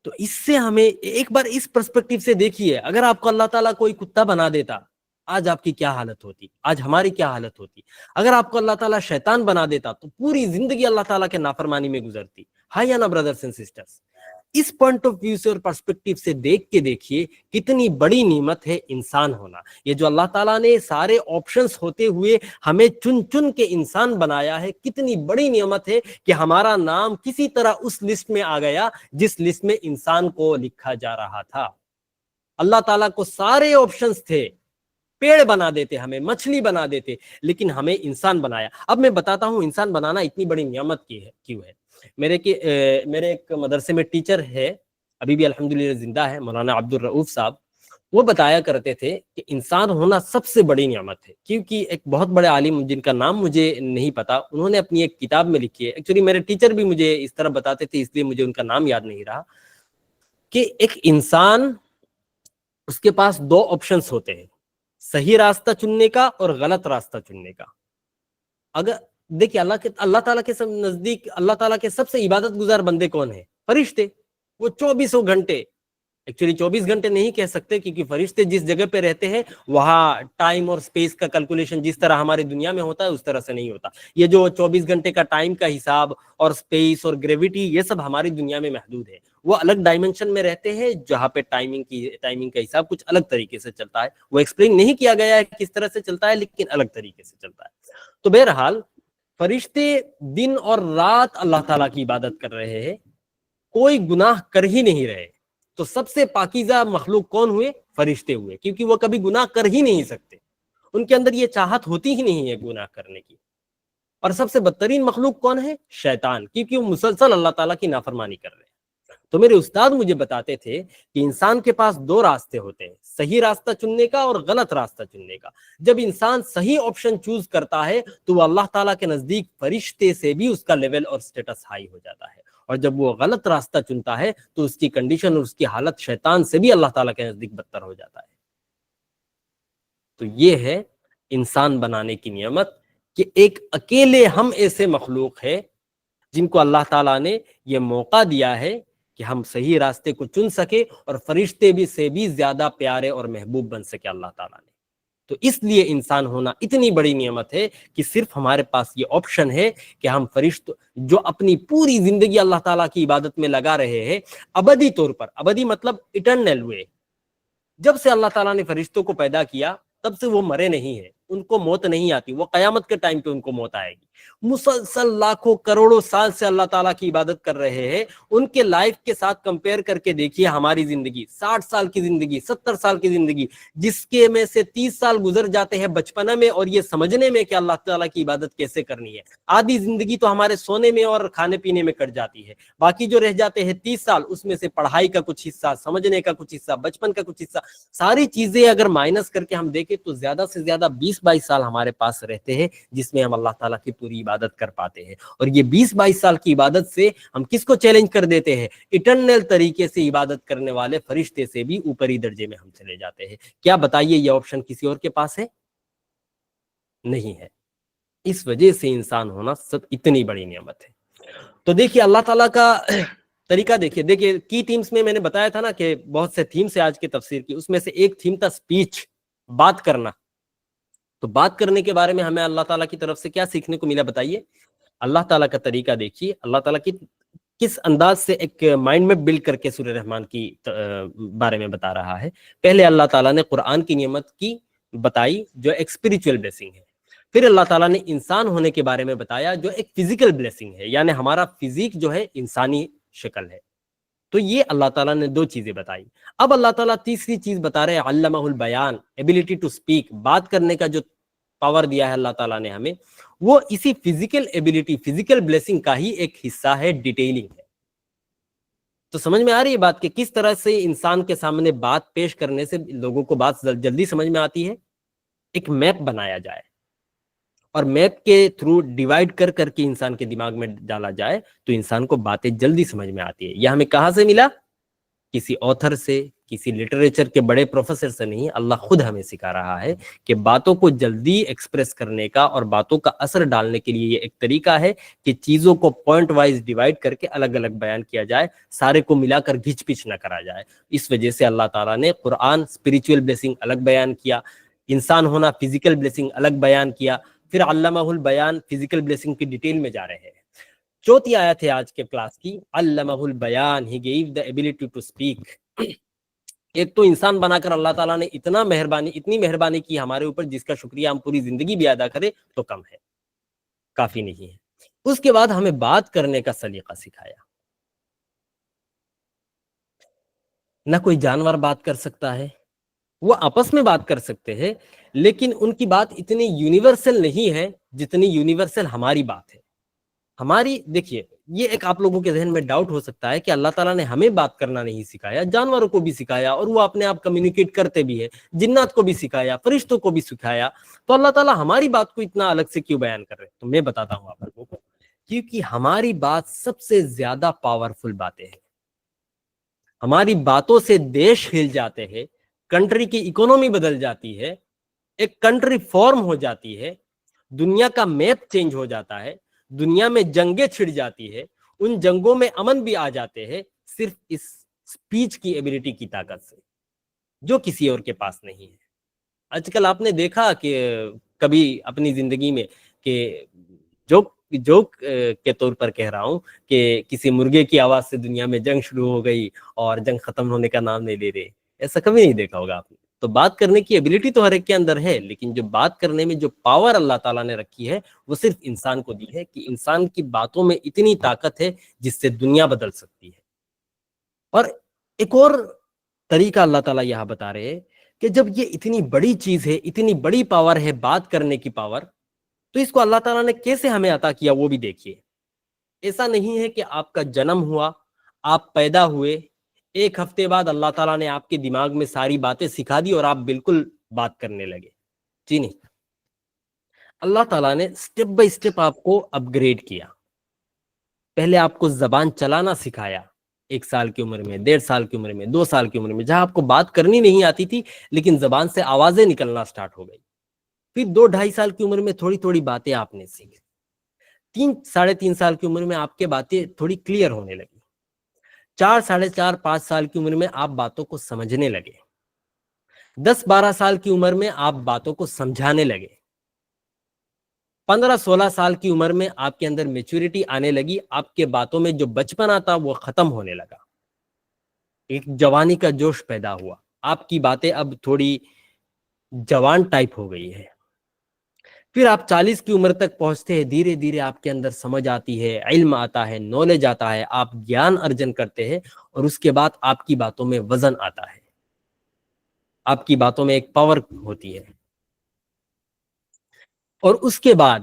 تو اس سے ہمیں ایک بار اس پرسپیکٹیو سے دیکھیے، اگر آپ کو اللہ تعالیٰ کوئی کتا بنا دیتا آج آپ کی کیا حالت ہوتی، آج ہماری کیا حالت ہوتی. اگر آپ کو اللہ تعالیٰ شیطان بنا دیتا تو پوری زندگی اللہ تعالیٰ کے نافرمانی میں گزرتی. ہاں یا نا برادرز اینڈ سسٹرز؟ اس پوائنٹ آف ویو سے اور پرسپیکٹیو سے دیکھ کے دیکھیے کتنی بڑی نعمت ہے انسان ہونا. یہ جو اللہ تعالیٰ نے سارے آپشنز ہوتے ہوئے ہمیں چن چن کے انسان بنایا ہے، کتنی بڑی نعمت ہے کہ ہمارا نام کسی طرح اس لسٹ میں آ گیا جس لسٹ میں انسان کو لکھا جا رہا تھا. اللہ تعالیٰ کو سارے آپشنز تھے، پیڑ بنا دیتے، ہمیں مچھلی بنا دیتے، لیکن ہمیں انسان بنایا. اب میں بتاتا ہوں انسان بنانا اتنی بڑی نعمت کیوں ہے. میرے ایک مدرسے میں ٹیچر ہے، ابھی بھی الحمدللہ زندہ ہے، مولانا عبد الرؤف صاحب. وہ بتایا کرتے تھے کہ انسان ہونا سب سے بڑی نعمت ہے، کیونکہ ایک بہت بڑے عالم جن کا نام مجھے نہیں پتا، انہوں نے اپنی ایک کتاب میں لکھی ہے. ایکچولی میرے ٹیچر بھی مجھے اس طرح بتاتے تھے، اس لیے مجھے ان کا نام یاد نہیں رہا، کہ ایک انسان، اس کے پاس دو آپشنز ہوتے ہیں، صحیح راستہ چننے کا اور غلط راستہ چننے کا. اگر دیکھیے اللہ تعالیٰ کے نزدیک اللہ تعالیٰ کے سب سے عبادت گزار بندے کون ہیں؟ فرشتے. وہ 24 گھنٹے، ایکچولی 24 گھنٹے نہیں کہہ سکتے، کیونکہ فرشتے جس جگہ پہ رہتے ہیں وہاں ٹائم اور سپیس کا کیلکولیشن جس طرح ہماری دنیا میں ہوتا ہے اس طرح سے نہیں ہوتا. یہ جو 24 گھنٹے کا ٹائم کا حساب اور سپیس اور گریویٹی، یہ سب ہماری دنیا میں محدود ہے. وہ الگ ڈائمنشن میں رہتے ہیں جہاں پہ ٹائمنگ کا حساب کچھ الگ طریقے سے چلتا ہے. وہ ایکسپلین نہیں کیا گیا ہے کس طرح سے چلتا ہے، لیکن الگ طریقے سے چلتا ہے. تو بہرحال فرشتے دن اور رات اللہ تعالیٰ کی عبادت کر رہے ہیں، کوئی گناہ کر ہی نہیں رہے. تو سب سے پاکیزہ مخلوق کون ہوئے؟ فرشتے ہوئے، کیونکہ وہ کبھی گناہ کر ہی نہیں سکتے، ان کے اندر یہ چاہت ہوتی ہی نہیں ہے گناہ کرنے کی. اور سب سے بدترین مخلوق کون ہے؟ شیطان، کیونکہ وہ مسلسل اللہ تعالیٰ کی نافرمانی کر رہے ہیں. تو میرے استاد مجھے بتاتے تھے کہ انسان کے پاس دو راستے ہوتے ہیں، صحیح راستہ چننے کا اور غلط راستہ چننے کا. جب انسان صحیح آپشن چوز کرتا ہے تو وہ اللہ تعالیٰ کے نزدیک فرشتے سے بھی اس کا لیول اور سٹیٹس ہائی ہو جاتا ہے، اور جب وہ غلط راستہ چنتا ہے تو اس کی کنڈیشن اور اس کی حالت شیطان سے بھی اللہ تعالیٰ کے نزدیک بدتر ہو جاتا ہے. تو یہ ہے انسان بنانے کی نعمت، کہ ایک اکیلے ہم ایسے مخلوق ہیں جن کو اللہ تعالیٰ نے یہ موقع دیا ہے کہ ہم صحیح راستے کو چن سکے اور فرشتے بھی سے بھی زیادہ پیارے اور محبوب بن سکے اللہ تعالیٰ نے. تو اس لیے انسان ہونا اتنی بڑی نعمت ہے کہ صرف ہمارے پاس یہ آپشن ہے کہ ہم فرشتوں جو اپنی پوری زندگی اللہ تعالیٰ کی عبادت میں لگا رہے ہیں، ابدی طور پر، ابدی مطلب اٹرنل وے، جب سے اللہ تعالیٰ نے فرشتوں کو پیدا کیا تب سے وہ مرے نہیں ہیں، ان کو موت نہیں آتی، وہ قیامت کے ٹائم پہ ان کو موت آئے گی. مسلسل لاکھوں کروڑوں سال سے اللہ تعالیٰ کی عبادت کر رہے ہیں، ان کے لائف کے ساتھ کمپیئر کر کے دیکھیے ہماری زندگی، 60 سال کی زندگی، 70 سال کی زندگی، جس کے میں سے 30 سال گزر جاتے ہیں بچپنا میں اور یہ سمجھنے میں کہ اللہ تعالیٰ کی عبادت کیسے کرنی ہے، آدھی زندگی تو ہمارے سونے میں اور کھانے پینے میں کٹ جاتی ہے، باقی جو رہ جاتے ہیں 30 سال، اس میں سے پڑھائی کا کچھ حصہ، سمجھنے کا کچھ حصہ، بچپن کا کچھ حصہ، ساری چیزیں اگر مائنس کر کے ہم دیکھیں تو زیادہ سے زیادہ 20-22 سال ہمارے پاس رہتے ہیں جس میں ہم اللہ تعالیٰ کی پوری عبادت کر پاتے ہیں۔ اور یہ 20-22 سال کی عبادت سے ہم کس کو چیلنج کر دیتے ہیں؟ اٹرنل طریقے سے عبادت کرنے والے فرشتے سے بھی اوپری درجے میں ہم چلے جاتے ہیں۔ کیا بتائیے یہ آپشن کسی اور کے پاس ہے؟ نہیں ہے۔ اس وجہ سے انسان ہونا سب اتنی بڑی نعمت ہے۔ تو دیکھیے اللہ تعالیٰ کا طریقہ دیکھیے کی تھیمز میں نے بتایا تھا نا کہ بہت سے تھیمز ہے آج کے تفسیر کی، اس میں سے ایک تھیم تھا سپیچ، بات کرنا۔ تو بات کرنے کے بارے میں ہمیں اللہ تعالیٰ کی طرف سے کیا سیکھنے کو ملا بتائیے؟ اللہ تعالیٰ کا طریقہ دیکھیے، اللہ تعالیٰ کی کس انداز سے ایک مائنڈ میں بلڈ کر کے سورہ رحمان کی بارے میں بتا رہا ہے۔ پہلے اللہ تعالیٰ نے قرآن کی نعمت کی بتائی جو ایک اسپریچول بلیسنگ ہے، پھر اللہ تعالیٰ نے انسان ہونے کے بارے میں بتایا جو ایک فزیکل بلیسنگ ہے، یعنی ہمارا فزیک جو ہے انسانی شکل ہے۔ تو یہ اللہ تعالیٰ نے دو چیزیں بتائی۔ اب اللہ تعالیٰ تیسری چیز بتا رہے ہیں، علمہ البیان، ایبیلٹی ٹو سپیک، بات کرنے کا جو پاور دیا ہے اللہ تعالیٰ نے ہمیں، وہ اسی فزیکل ایبیلٹی، فزیکل بلیسنگ کا ہی ایک حصہ ہے، ڈیٹیلنگ ہے۔ تو سمجھ میں آ رہی ہے بات کہ کس طرح سے انسان کے سامنے بات پیش کرنے سے لوگوں کو بات جلدی سمجھ میں آتی ہے؟ ایک میپ بنایا جائے اور میپ کے تھرو ڈیوائیڈ کر کے انسان کے دماغ میں ڈالا جائے تو انسان کو باتیں جلدی سمجھ میں آتی ہے۔ یہ ہمیں کہاں سے ملا؟ کسی آتھر سے، کسی لٹریچر کے بڑے پروفیسر سے نہیں، اللہ خود ہمیں سکھا رہا ہے کہ باتوں کو جلدی ایکسپریس کرنے کا اور باتوں کا اثر ڈالنے کے لیے یہ ایک طریقہ ہے کہ چیزوں کو پوائنٹ وائز ڈیوائیڈ کر کے الگ الگ بیان کیا جائے، سارے کو ملا کر گھچ پچ نہ کرا جائے۔ اس وجہ سے اللہ تعالیٰ نے قرآن اسپریچول بلیسنگ الگ بیان کیا، انسان ہونا فزیکل بلیسنگ الگ بیان کیا، پھر علمہ البیان فزیکل بلیسنگ کی ڈیٹیل میں جا رہے ہیں۔ چوتھی آیت ہے آج کے کلاس کی، علمہ البیان، he gave the ability to speak. ایک تو انسان بنا کر اللہ تعالیٰ نے اتنی مہربانی کی ہمارے اوپر، جس کا شکریہ ہم پوری زندگی بھی ادا کرے تو کم ہے، کافی نہیں ہے۔ اس کے بعد ہمیں بات کرنے کا سلیقہ سکھایا۔ نہ کوئی جانور بات کر سکتا ہے، وہ آپس میں بات کر سکتے ہیں لیکن ان کی بات اتنی یونیورسل نہیں ہے جتنی یونیورسل ہماری بات ہے۔ ہماری دیکھیے، یہ ایک آپ لوگوں کے ذہن میں ڈاؤٹ ہو سکتا ہے کہ اللہ تعالیٰ نے ہمیں بات کرنا نہیں سکھایا، جانوروں کو بھی سکھایا اور وہ اپنے آپ کمیونیکیٹ کرتے بھی ہے، جنات کو بھی سکھایا، فرشتوں کو بھی سکھایا، تو اللہ تعالیٰ ہماری بات کو اتنا الگ سے کیوں بیان کر رہے ہیں؟ تو میں بتاتا ہوں آپ لوگوں کو، کیونکہ ہماری بات سب سے زیادہ پاورفل باتیں ہیں۔ ہماری باتوں سے دیش ہل جاتے ہیں، کنٹری کی اکانومی بدل جاتی ہے، ایک کنٹری فارم ہو جاتی ہے، دنیا کا میپ چینج ہو جاتا ہے، دنیا میں جنگیں چھڑ جاتی ہے، ان جنگوں میں امن بھی آ جاتے ہیں، صرف اس سپیچ کی ایبیلٹی کی طاقت سے، جو کسی اور کے پاس نہیں ہے۔ آج کل آپ نے دیکھا کہ کبھی اپنی زندگی میں کہ جوک کے طور پر کہہ رہا ہوں کہ کسی مرغے کی آواز سے دنیا میں جنگ شروع ہو گئی اور جنگ ختم ہونے کا نام نہیں لے رہے، ایسا کبھی نہیں دیکھا ہوگا آپ نے۔ تو بات کرنے کی ایبیلٹی تو ہر ایک کے اندر ہے، لیکن جو بات کرنے میں جو پاور اللہ تعالیٰ نے رکھی ہے وہ صرف انسان کو دی ہے، کہ انسان کی باتوں میں اتنی طاقت ہے جس سے دنیا بدل سکتی ہے۔ اور ایک اور طریقہ اللہ تعالیٰ یہاں بتا رہے ہیں کہ جب یہ اتنی بڑی چیز ہے، اتنی بڑی پاور ہے بات کرنے کی پاور، تو اس کو اللہ تعالیٰ نے کیسے ہمیں عطا کیا وہ بھی دیکھیے۔ ایسا نہیں ہے کہ آپ کا جنم ہوا، آپ پیدا ہوئے، ایک ہفتے بعد اللہ تعالیٰ نے آپ کے دماغ میں ساری باتیں سکھا دی اور آپ بالکل بات کرنے لگے، جی نہیں۔ اللہ تعالیٰ نے سٹیپ بائی سٹیپ آپ کو اپ گریڈ کیا۔ پہلے آپ کو زبان چلانا سکھایا، 1 سال کی عمر میں، 1.5 سال کی عمر میں، 2 سال کی عمر میں، جہاں آپ کو بات کرنی نہیں آتی تھی لیکن زبان سے آوازیں نکلنا سٹارٹ ہو گئی۔ پھر 2-2.5 سال کی عمر میں تھوڑی تھوڑی باتیں آپ نے سیکھی۔ 3-3.5 سال کی عمر میں آپ کے باتیں تھوڑی کلیئر ہونے لگی۔ 4-4.5 سال کی عمر میں آپ باتوں کو سمجھنے لگے۔ 10-12 سال کی عمر میں آپ باتوں کو سمجھانے لگے۔ 15-16 سال کی عمر میں آپ کے اندر میچورٹی آنے لگی، آپ کے باتوں میں جو بچپن آتا وہ ختم ہونے لگا، ایک جوانی کا جوش پیدا ہوا، آپ کی باتیں اب تھوڑی جوان ٹائپ ہو گئی ہے۔ پھر آپ 40 کی عمر تک پہنچتے ہیں، دھیرے دھیرے آپ کے اندر سمجھ آتی ہے، علم آتا ہے، نالج آتا ہے، آپ گیان ارجن کرتے ہیں، اور اس کے بعد آپ کی باتوں میں وزن آتا ہے، آپ کی باتوں میں ایک پاور ہوتی ہے. اور اس کے بعد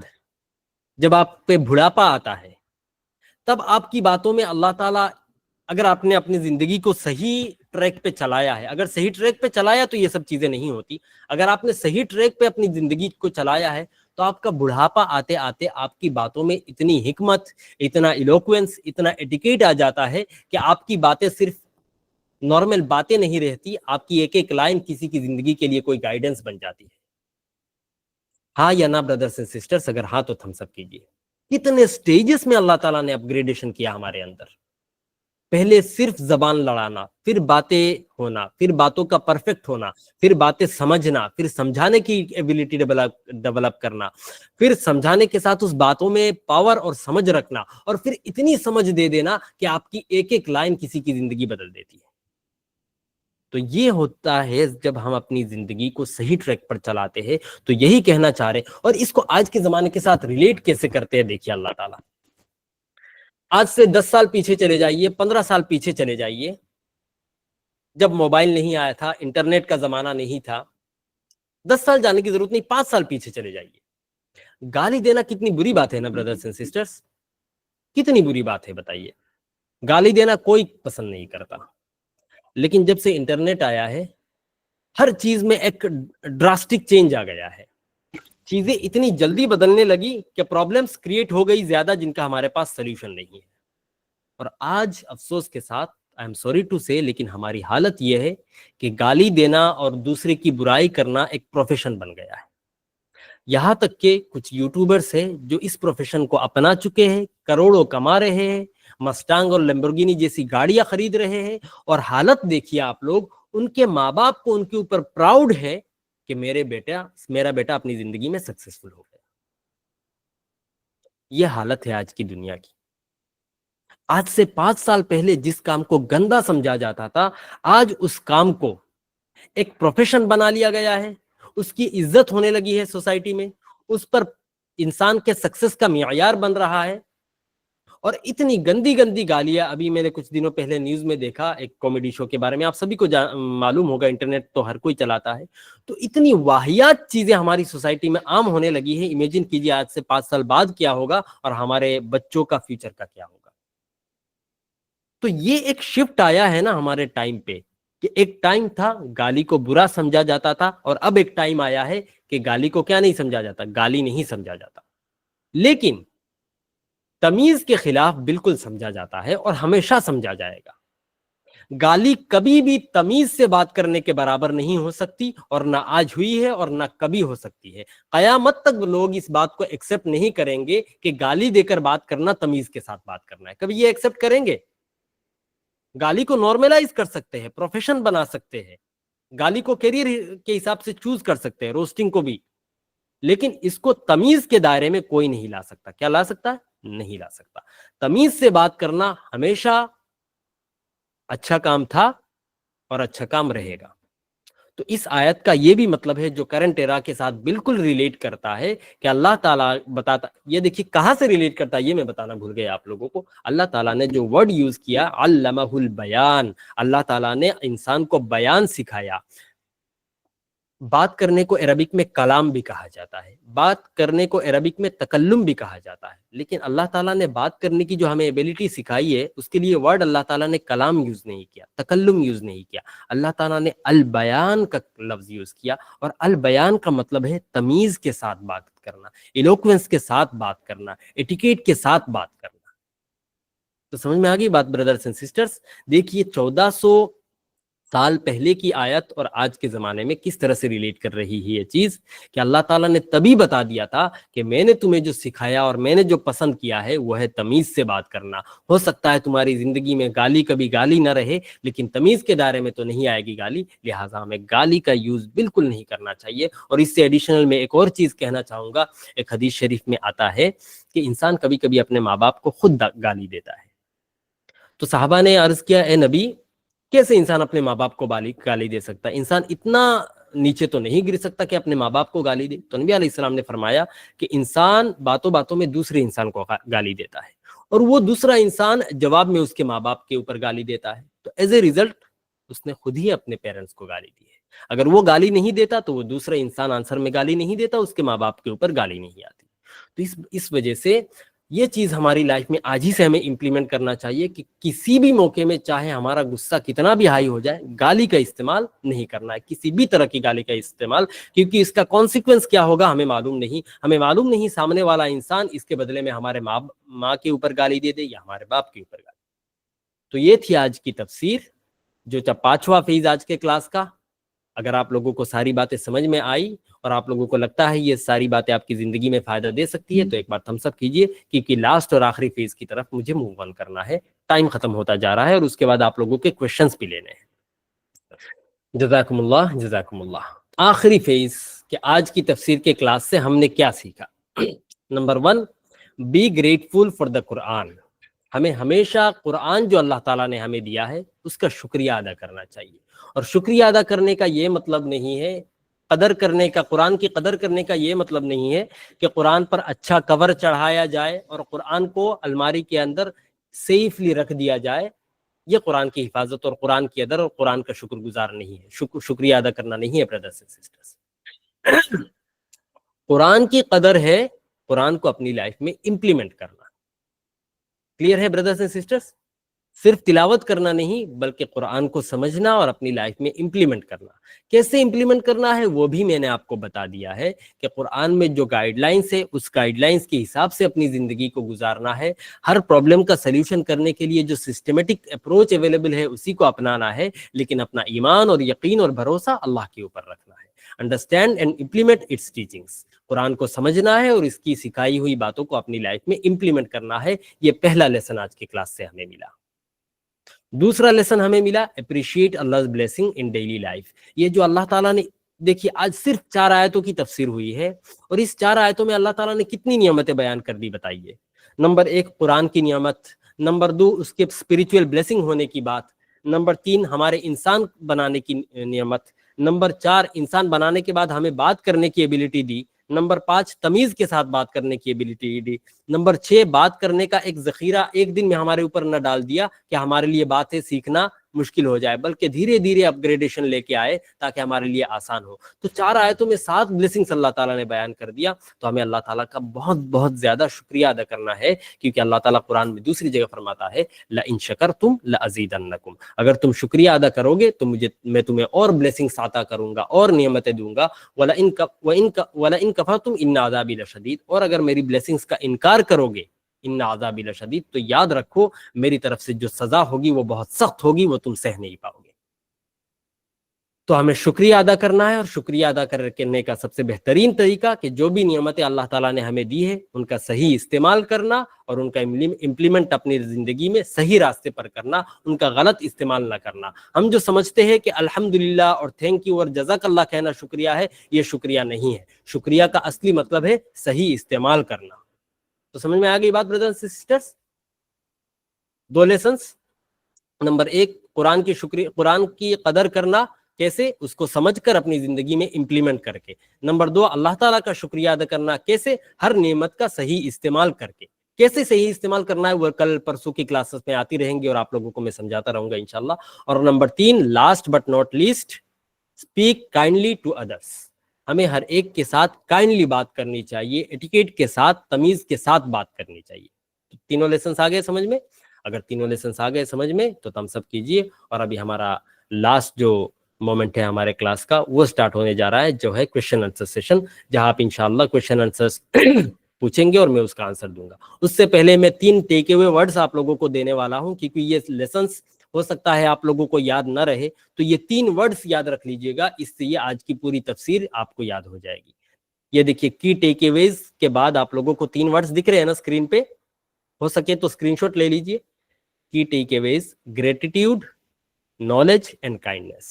جب آپ پہ بڑھاپا آتا ہے تب آپ کی باتوں میں اللہ تعالیٰ، اگر آپ نے اپنی زندگی کو صحیح ٹریک پہ چلایا ہے، اگر صحیح ٹریک پہ چلایا تو یہ سب چیزیں نہیں ہوتی. اگر آپ نے صحیح ٹریک پہ اپنی زندگی کو چلایا ہے تو آپ کا بڑھاپا آتے آتے آپ کی باتوں میں اتنی حکمت، اتنا ایلوکوینس، اتنا ایٹیکیٹ آ جاتا ہے کہ آپ کی باتیں صرف نارمل باتیں نہیں رہتی، آپ کی ایک ایک لائن کسی کی زندگی کے لیے کوئی گائیڈنس بن جاتی ہے. ہاں یا نا برادرس اینڈ سسٹرس؟ اگر ہاں تو تھمس اپ کیجیے. کتنے سٹیجز میں اللہ تعالیٰ نے اپ گریڈیشن کیا ہمارے اندر. پہلے صرف زبان لڑانا، پھر باتیں ہونا، پھر باتوں کا پرفیکٹ ہونا، پھر باتیں سمجھنا، پھر سمجھانے کی ایبیلٹی ڈیولپ کرنا، پھر سمجھانے کے ساتھ اس باتوں میں پاور اور سمجھ رکھنا، اور پھر اتنی سمجھ دے دینا کہ آپ کی ایک ایک لائن کسی کی زندگی بدل دیتی ہے. تو یہ ہوتا ہے جب ہم اپنی زندگی کو صحیح ٹریک پر چلاتے ہیں. تو یہی کہنا چاہ رہے، اور اس کو آج کے زمانے کے ساتھ ریلیٹ کیسے کرتے ہیں دیکھیے. اللہ تعالیٰ آج سے 10 سال پیچھے چلے جائیے، 15 سال پیچھے چلے جائیے، جب موبائل نہیں آیا تھا، انٹرنیٹ کا زمانہ نہیں تھا. 10 سال جانے کی ضرورت نہیں، 5 سال پیچھے چلے جائیے. گالی دینا کتنی بری بات ہے نا برادرز اینڈ سسٹرز؟ کتنی بری بات ہے بتائیے. گالی دینا کوئی پسند نہیں کرتا، لیکن جب سے انٹرنیٹ آیا ہے ہر چیز میں ایک ڈراسٹک چینج آ گیا ہے. چیزیں اتنی جلدی بدلنے لگی کہ پرابلمز کریٹ ہو گئی زیادہ، جن کا ہمارے پاس سلیوشن نہیں ہے. اور آج افسوس کے ساتھ آئی ایم سوری ٹو سے، لیکن ہماری حالت یہ ہے کہ گالی دینا اور دوسرے کی برائی کرنا ایک پروفیشن بن گیا ہے. یہاں تک کہ کچھ یوٹیوبرز ہیں جو اس پروفیشن کو اپنا چکے ہیں، کروڑوں کما رہے ہیں، مسٹانگ اور لیمبورگینی جیسی گاڑیاں خرید رہے ہیں. اور حالت دیکھیے آپ لوگ، ان کے ماں باپ کو ان کے اوپر پراؤڈ ہے کہ میرا بیٹا اپنی زندگی میں سکسیسفل ہو گیا. یہ حالت ہے آج کی دنیا کی. آج سے 5 سال پہلے جس کام کو گندا سمجھا جاتا تھا، آج اس کام کو ایک پروفیشن بنا لیا گیا ہے. اس کی عزت ہونے لگی ہے سوسائٹی میں، اس پر انسان کے سکسس کا معیار بن رہا ہے. اور اتنی گندی گندی گالیاں، ابھی میں نے کچھ دنوں پہلے نیوز میں دیکھا ایک کامیڈی شو کے بارے میں، آپ سبھی کو معلوم ہوگا، انٹرنیٹ تو ہر کوئی چلاتا ہے. تو اتنی واہیات چیزیں ہماری سوسائٹی میں عام ہونے لگی ہیں. امیجن کیجیے آج سے 5 سال بعد کیا ہوگا، اور ہمارے بچوں کا فیوچر کا کیا ہوگا. تو یہ ایک شفٹ آیا ہے نا ہمارے ٹائم پہ، کہ ایک ٹائم تھا گالی کو برا سمجھا جاتا تھا، اور اب ایک ٹائم آیا ہے کہ گالی کو کیا نہیں سمجھا جاتا، گالی نہیں سمجھا جاتا، لیکن تمیز کے خلاف بالکل سمجھا جاتا ہے اور ہمیشہ سمجھا جائے گا. گالی کبھی بھی تمیز سے بات کرنے کے برابر نہیں ہو سکتی، اور نہ آج ہوئی ہے اور نہ کبھی ہو سکتی ہے. قیامت تک لوگ اس بات کو ایکسپٹ نہیں کریں گے کہ گالی دے کر بات کرنا تمیز کے ساتھ بات کرنا ہے. کبھی یہ ایکسپٹ کریں گے؟ گالی کو نارملائز کر سکتے ہیں، پروفیشن بنا سکتے ہیں، گالی کو کیریئر کے حساب سے چوز کر سکتے ہیں، روسٹنگ کو بھی، لیکن اس کو تمیز کے دائرے میں کوئی نہیں لا سکتا. کیا لا سکتا ہے؟ نہیں لا سکتا. تمیز سے بات کرنا ہمیشہ اچھا کام تھا اور اچھا کام رہے گا. تو اس آیت کا یہ بھی مطلب ہے جو کرنٹ ایرا کے ساتھ بالکل ریلیٹ کرتا ہے، کہ اللہ تعالیٰ بتاتا، یہ دیکھیے کہاں سے ریلیٹ کرتا ہے یہ میں بتانا بھول گیا آپ لوگوں کو. اللہ تعالیٰ نے جو ورڈ یوز کیا، علمہ البیان، اللہ تعالیٰ نے انسان کو بیان سکھایا. بات کرنے کو عربک میں کلام بھی کہا جاتا ہے، بات کرنے کو عربک میں تکلم بھی کہا جاتا ہے، لیکن اللہ تعالیٰ نے بات کرنے کی جو ہمیں ایبیلٹی سکھائی ہے، اس کے لیے ورڈ اللہ تعالیٰ نے کلام یوز نہیں کیا، تکلم یوز نہیں کیا. اللہ تعالیٰ نے البیان کا لفظ یوز کیا، اور البیان کا مطلب ہے تمیز کے ساتھ بات کرنا، ایلوکوینس کے ساتھ بات کرنا، ایٹیکیٹ کے ساتھ بات کرنا. تو سمجھ میں آ گئی بات برادرز اینڈ سسٹرز؟ دیکھیے 1400 سال پہلے کی آیت اور آج کے زمانے میں کس طرح سے ریلیٹ کر رہی ہے یہ چیز، کہ اللہ تعالیٰ نے تبھی بتا دیا تھا کہ میں نے تمہیں جو سکھایا اور میں نے جو پسند کیا ہے وہ ہے تمیز سے بات کرنا. ہو سکتا ہے تمہاری زندگی میں گالی کبھی گالی نہ رہے، لیکن تمیز کے دائرے میں تو نہیں آئے گی گالی، لہٰذا ہمیں گالی کا یوز بالکل نہیں کرنا چاہیے. اور اس سے ایڈیشنل میں ایک اور چیز کہنا چاہوں گا. ایک حدیث شریف میں آتا ہے کہ انسان کبھی کبھی اپنے ماں باپ کو خود گالی دیتا ہے. تو صحابہ نے عرض کیا، اے نبی، کیسے انسان اپنے ماں باپ کو گالی دے سکتا ہے؟ انسان اتنا نیچے تو نہیں گر سکتا کہ اپنے ماں باپ کو گالی دے. تو نبی علیہ السلام نے فرمایا کہ انسان باتوں باتوں میں دوسرے انسان کو گالی دیتا ہے اور وہ دوسرا انسان جواب میں اس کے ماں باپ کے اوپر گالی دیتا ہے. تو ایز اے ریزلٹ اس نے خود ہی اپنے پیرنٹس کو گالی دی ہے. اگر وہ گالی نہیں دیتا تو وہ دوسرا انسان آنسر میں گالی نہیں دیتا, اس کے ماں باپ کے اوپر گالی نہیں آتی. تو اس وجہ سے یہ چیز ہماری لائف میں آج ہی سے ہمیں امپلیمنٹ کرنا چاہیے کہ کسی بھی موقع میں چاہے ہمارا غصہ کتنا بھی ہائی ہو جائے, گالی کا استعمال نہیں کرنا ہے, کسی بھی طرح کی گالی کا استعمال, کیونکہ اس کا کانسیکوینس کیا ہوگا ہمیں معلوم نہیں. ہمیں معلوم نہیں سامنے والا انسان اس کے بدلے میں ہمارے ماں کے اوپر گالی دے دے یا ہمارے باپ کے اوپر گالی. تو یہ تھی آج کی تفسیر, جو 5واں فیز آج کے کلاس کا. اگر آپ لوگوں کو ساری باتیں سمجھ میں آئی اور آپ لوگوں کو لگتا ہے یہ ساری باتیں آپ کی زندگی میں فائدہ دے سکتی ہے تو ایک بار تھمس اپ کیجئے, کیونکہ لاسٹ اور آخری فیز کی طرف مجھے موو آن کرنا ہے. ٹائم ختم ہوتا جا رہا ہے اور اس کے بعد آپ لوگوں کے کویشچنز بھی لینے ہیں. جزاکم اللہ جزاکم اللہ. آخری فیز کہ آج کی تفسیر کے کلاس سے ہم نے کیا سیکھا. Number 1, be grateful for the Quran. ہمیں ہمیشہ قرآن جو اللہ تعالیٰ نے ہمیں دیا ہے اس کا شکریہ ادا کرنا چاہیے. اور شکریہ ادا کرنے کا یہ مطلب نہیں ہے, قدر کرنے کا, قرآن کی قدر کرنے کا یہ مطلب نہیں ہے کہ قرآن پر اچھا کور چڑھایا جائے اور قرآن کو الماری کے اندر سیفلی رکھ دیا جائے. یہ قرآن کی حفاظت اور قرآن کی ادر اور قرآن کا شکر گزار نہیں ہے, شکریہ ادا کرنا نہیں ہے برادرز اینڈ سسٹرز. قرآن کی قدر ہے قرآن کو اپنی لائف میں امپلیمنٹ کرنا. کلیئر ہے برادرز اینڈ سسٹرز؟ صرف تلاوت کرنا نہیں بلکہ قرآن کو سمجھنا اور اپنی لائف میں امپلیمنٹ کرنا. کیسے امپلیمنٹ کرنا ہے وہ بھی میں نے آپ کو بتا دیا ہے کہ قرآن میں جو گائیڈ لائنس ہے اس گائیڈ لائنس کے حساب سے اپنی زندگی کو گزارنا ہے. ہر پرابلم کا سلیوشن کرنے کے لیے جو سسٹمیٹک اپروچ اویلیبل ہے اسی کو اپنانا ہے, لیکن اپنا ایمان اور یقین اور بھروسہ اللہ کے اوپر رکھنا ہے. Understand and implement its teachings. قرآن کو سمجھنا ہے اور اس کی سکھائی ہوئی باتوں کو اپنی لائف میں امپلیمنٹ کرنا ہے. یہ پہلا لیسن آج کی کلاس سے ہمیں ملا. دوسرا لیسن ہمیں ملا, appreciate Allah's blessing in daily life. یہ جو اللہ تعالیٰ نے, دیکھیے آج صرف 4 آیتوں کی تفسیر ہوئی ہے اور اس 4 آیتوں میں اللہ تعالیٰ نے کتنی نعمتیں بیان کر دی بتائیے. نمبر 1 قرآن کی نعمت, نمبر 2 اس کے اسپریچول بلیسنگ ہونے کی بات, نمبر 3 ہمارے انسان بنانے کی نعمت, نمبر 4 انسان بنانے کے بعد ہمیں بات کرنے کی ایبلٹی دی, نمبر 5 تمیز کے ساتھ بات کرنے کی ایبلٹی دی, نمبر 6 بات کرنے کا ایک ذخیرہ ایک دن میں ہمارے اوپر نہ ڈال دیا کہ ہمارے لیے باتیں سیکھنا مشکل ہو جائے, بلکہ دھیرے دھیرے اپ گریڈیشن لے کے آئے تاکہ ہمارے لیے آسان ہو. تو 4 آیتوں میں 7 بلیسنگز اللہ تعالیٰ نے بیان کر دیا. تو ہمیں اللہ تعالیٰ کا بہت بہت زیادہ شکریہ ادا کرنا ہے, کیونکہ اللہ تعالیٰ قرآن میں دوسری جگہ فرماتا ہے لَإِن شَكَرْتُمْ لَأَزِيدَنَّكُمْ. اگر تم شکریہ ادا کرو گے تو میں تمہیں اور بلیسنگز عطا کروں گا اور نعمتیں دوں گا. وَلَئِن كَفَرْتُمْ إِنَّ عَذَابِي لَشَدِيدٌ. اور اگر میری بلیسنگز کا انکار کرو گے ان عذابی لشدید, تو یاد رکھو میری طرف سے جو سزا ہوگی وہ بہت سخت ہوگی, وہ تم سہ نہیں پاؤ گے. تو ہمیں شکریہ ادا کرنا ہے, اور شکریہ ادا کرنے کا سب سے بہترین طریقہ کہ جو بھی نعمتیں اللہ تعالیٰ نے ہمیں دی ہے ان کا صحیح استعمال کرنا اور ان کا امپلیمنٹ اپنی زندگی میں صحیح راستے پر کرنا, ان کا غلط استعمال نہ کرنا. ہم جو سمجھتے ہیں کہ الحمدللہ اور تھینک یو اور جزاک اللہ کہنا شکریہ ہے, یہ شکریہ نہیں ہے. شکریہ کا اصلی مطلب ہے صحیح استعمال کرنا. تو سمجھ میں آ گئی بات brothers and sisters? 2 lessons. Number 1 قرآن کی قدر کرنا کیسے, اس کو سمجھ کر اپنی زندگی میں امپلیمنٹ کر کے. نمبر 2 اللہ تعالیٰ کا شکریہ ادا کرنا کیسے, ہر نعمت کا صحیح استعمال کر کے. کیسے صحیح استعمال کرنا ہے وہ کل پرسوں کی کلاسز میں آتی رہیں گی اور آپ لوگوں کو میں سمجھاتا رہوں گا انشاءاللہ. اور number 3 last but not least, speak kindly to others. ہمیں ہر ایک کے ساتھ کائنڈلی بات کرنی چاہیے, ایٹیکیٹ کے ساتھ, تمیز کے ساتھ بات کرنی چاہیے. تینوں لیسنس آ گئے سمجھ میں؟ اگر تینوں لیسنس آ گئے سمجھ میں تو تم سب کیجئے. اور ابھی ہمارا لاسٹ جو مومنٹ ہے ہمارے کلاس کا وہ سٹارٹ ہونے جا رہا ہے, جو ہے کویشچن آنسر سیشن, جہاں آپ انشاءاللہ کویشچن آنسرز پوچھیں گے اور میں اس کا آنسر دوں گا. اس سے پہلے میں 3 ٹیک اوے ورڈز آپ لوگوں کو دینے والا ہوں, کیونکہ یہ لیسنس ہو سکتا ہے آپ لوگوں کو یاد نہ رہے, تو یہ 3 ورڈز یاد رکھ لیجئے گا, اس سے یہ آج کی پوری تفسیر آپ کو یاد ہو جائے گی. یہ دیکھیے کی ٹیک اویز کے بعد آپ لوگوں کو 3 ورڈز دکھ رہے ہیں نا اسکرین پہ, ہو سکے تو اسکرین شاٹ لے لیجئے. Key takeaways, gratitude, knowledge and kindness.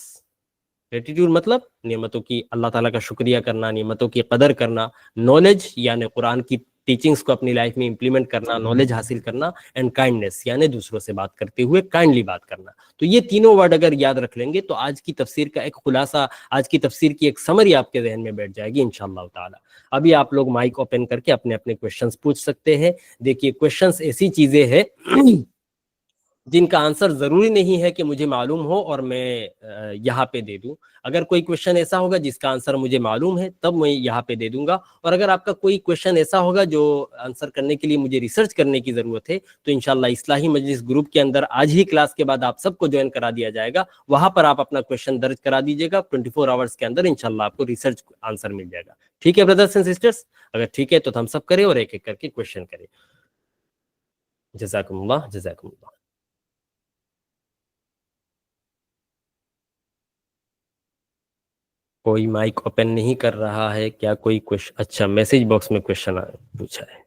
Gratitude مطلب نعمتوں کی اللہ تعالیٰ کا شکریہ کرنا, نعمتوں کی قدر کرنا. نالج یعنی قرآن کی ٹیچنگس کو اپنی لائف میں امپلیمنٹ کرنا، نالج حاصل کرنا، اینڈ کائنڈنیس یعنی دوسروں سے بات کرتے ہوئے کائنڈلی بات کرنا. تو یہ تینوں ورڈ اگر یاد رکھ لیں گے تو آج کی تفسیر کا ایک خلاصہ، آج کی تفسیر کی ایک سمری آپ کے ذہن میں بیٹھ جائے گی انشاءاللہ تعالی. ابھی آپ لوگ مائک اوپن کر کے اپنے اپنے کویشچنس پوچھ سکتے ہیں. دیکھیے کویشچنس ایسی چیزیں ہیں جن کا آنسر ضروری نہیں ہے کہ مجھے معلوم ہو اور میں یہاں پہ دے دوں. اگر کوئی کویشچن ایسا ہوگا جس کا آنسر مجھے معلوم ہے تب میں یہاں پہ دے دوں گا، اور اگر آپ کا کوئی کویشچن ایسا ہوگا جو آنسر کرنے کے لیے مجھے ریسرچ کرنے کی ضرورت ہے تو انشاءاللہ اصلاحی مجلس گروپ کے اندر آج ہی کلاس کے بعد آپ سب کو جوائن کرا دیا جائے گا. وہاں پر آپ اپنا کویشچن درج کرا دیجیے گا. 24 آورس کے اندر انشاءاللہ آپ کو ریسرچ آنسر مل جائے گا. ٹھیک ہے بردرس اینڈ سسٹرس؟ اگر ٹھیک ہے تو ہم سب کریں اور ایک ایک کر کے کویشچن کریں. جزاکم اللہ جزاکم اللہ. کوئی مائک اوپن نہیں کر رہا ہے کیا؟ کوئی کوشچن؟ اچھا میسج باکس میں کویشچن پوچھا ہے.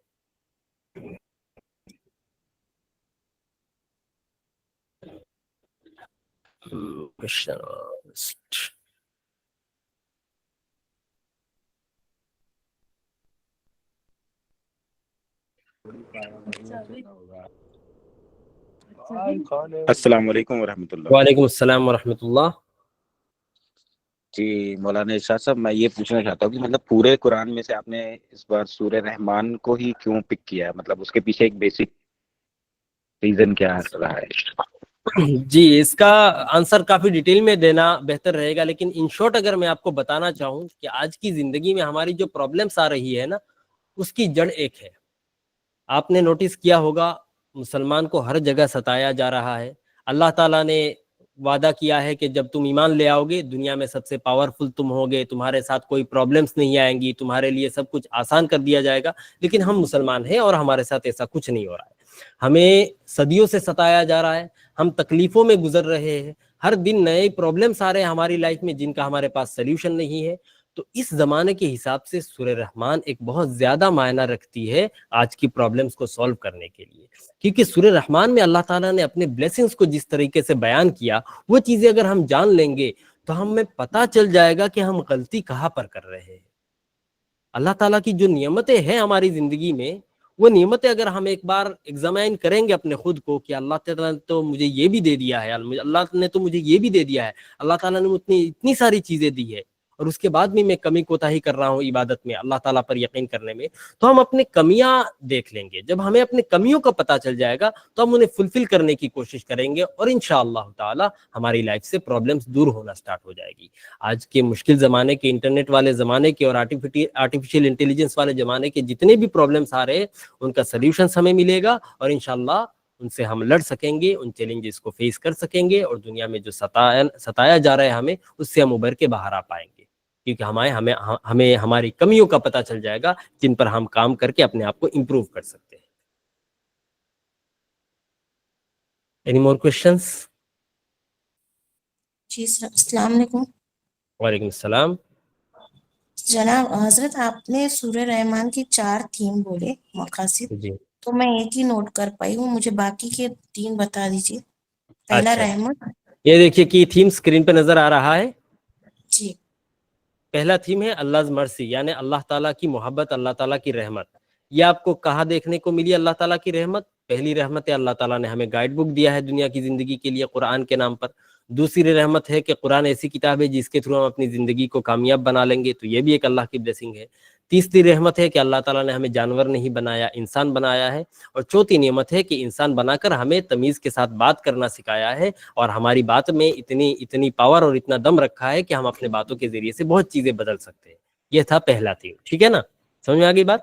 السلام علیکم ورحمۃ اللہ. وعلیکم السلام ورحمۃ اللہ. جی مولانا ارشاد صاحب، میں یہ پوچھنا چاہتا ہوں کہ مطلب پورے قرآن میں سے آپ نے اس بار سورہ رحمان کو ہی کیوں پک کیا ہے؟ مطلب اس کے پیچھے ایک بیسک ریزن کیا رہا ہے؟ جی اس کا آنسر کافی ڈیٹیل میں دینا بہتر رہے گا، لیکن ان شارٹ اگر میں آپ کو بتانا چاہوں کہ آج کی زندگی میں ہماری جو پرابلمس آ رہی ہے نا، اس کی جڑ ایک ہے. آپ نے نوٹس کیا ہوگا مسلمان کو ہر جگہ ستایا جا رہا ہے. اللہ تعالیٰ نے وعدہ کیا ہے کہ جب تم ایمان لے آؤ گے دنیا میں سب سے پاورفل تم ہوگے، تمہارے ساتھ کوئی پرابلمس نہیں آئیں گی، تمہارے لیے سب کچھ آسان کر دیا جائے گا. لیکن ہم مسلمان ہیں اور ہمارے ساتھ ایسا کچھ نہیں ہو رہا ہے. ہمیں صدیوں سے ستایا جا رہا ہے، ہم تکلیفوں میں گزر رہے ہیں، ہر دن نئے پرابلمس آ رہے ہیں ہماری لائف میں جن کا ہمارے پاس سلیوشن نہیں ہے. تو اس زمانے کے حساب سے سورہ رحمان ایک بہت زیادہ معنی رکھتی ہے آج کی پرابلمس کو سولو کرنے کے لیے، کیونکہ سورہ رحمان میں اللہ تعالیٰ نے اپنے بلیسنگز کو جس طریقے سے بیان کیا، وہ چیزیں اگر ہم جان لیں گے تو ہمیں پتہ چل جائے گا کہ ہم غلطی کہاں پر کر رہے ہیں. اللہ تعالیٰ کی جو نعمتیں ہیں ہماری زندگی میں، وہ نعمتیں اگر ہم ایک بار ایگزامائن کریں گے اپنے خود کو کہ اللہ تعالیٰ نے تو مجھے یہ بھی دے دیا ہے، اللہ نے تو مجھے یہ بھی دے دیا ہے، اللہ تعالیٰ نے اتنی ساری چیزیں دی ہے، اور اس کے بعد بھی میں کمی کوتاہی کر رہا ہوں عبادت میں، اللہ تعالیٰ پر یقین کرنے میں، تو ہم اپنے کمیاں دیکھ لیں گے. جب ہمیں اپنے کمیوں کا پتہ چل جائے گا تو ہم انہیں فلفل کرنے کی کوشش کریں گے، اور انشاءاللہ تعالیٰ ہماری لائف سے پرابلمس دور ہونا سٹارٹ ہو جائے گی. آج کے مشکل زمانے کے، انٹرنیٹ والے زمانے کے اور آرٹیفیشیل انٹیلیجنس والے زمانے کے جتنے بھی پرابلمس آ رہے ہیں ان کا سلیوشنس ہمیں ملے گا، اور انشاءاللہ ان سے ہم لڑ سکیں گے، ان چیلنجز کو فیس کر سکیں گے، اور دنیا میں جو ستایا جا رہا ہے ہمیں، اس سے ہم ابھر کے باہر آ پائیں گے، کیونکہ ہمیں ہماری کمیوں کا پتہ چل جائے گا جن پر ہم کام کر کے اپنے آپ کو امپروو کر سکتے ہیں. Any more questions? جی السلام علیکم. وعلیکم السلام. جناب حضرت آپ نے سورہ رحمان کی 4 تھیم بولے مقاصد، جی تو میں ایک ہی نوٹ کر پائی ہوں، مجھے باقی کے 3 بتا دیجیے. پہلا اچھا، رحمت. یہ دیکھیے کی تھیم اسکرین پہ نظر آ رہا ہے. جی پہلا تھیم ہے اللہ's مرسی، یعنی اللہ تعالیٰ کی محبت، اللہ تعالیٰ کی رحمت. یہ آپ کو کہاں دیکھنے کو ملی اللہ تعالیٰ کی رحمت؟ پہلی رحمت ہے اللہ تعالیٰ نے ہمیں گائیڈ بک دیا ہے دنیا کی زندگی کے لیے قرآن کے نام پر. دوسری رحمت ہے کہ قرآن ایسی کتاب ہے جس کے تھرو ہم اپنی زندگی کو کامیاب بنا لیں گے، تو یہ بھی ایک اللہ کی بلیسنگ ہے. تیسری رحمت ہے کہ اللہ تعالیٰ نے ہمیں جانور نہیں بنایا، انسان بنایا ہے. اور چوتھی نعمت ہے کہ انسان بنا کر ہمیں تمیز کے ساتھ بات کرنا سکھایا ہے، اور ہماری بات میں اتنی پاور اور اتنا دم رکھا ہے کہ ہم اپنے باتوں کے ذریعے سے بہت چیزیں بدل سکتے ہیں. یہ تھا پہلا تھیم. ٹھیک ہے نا؟ سمجھ میں آ گئی بات؟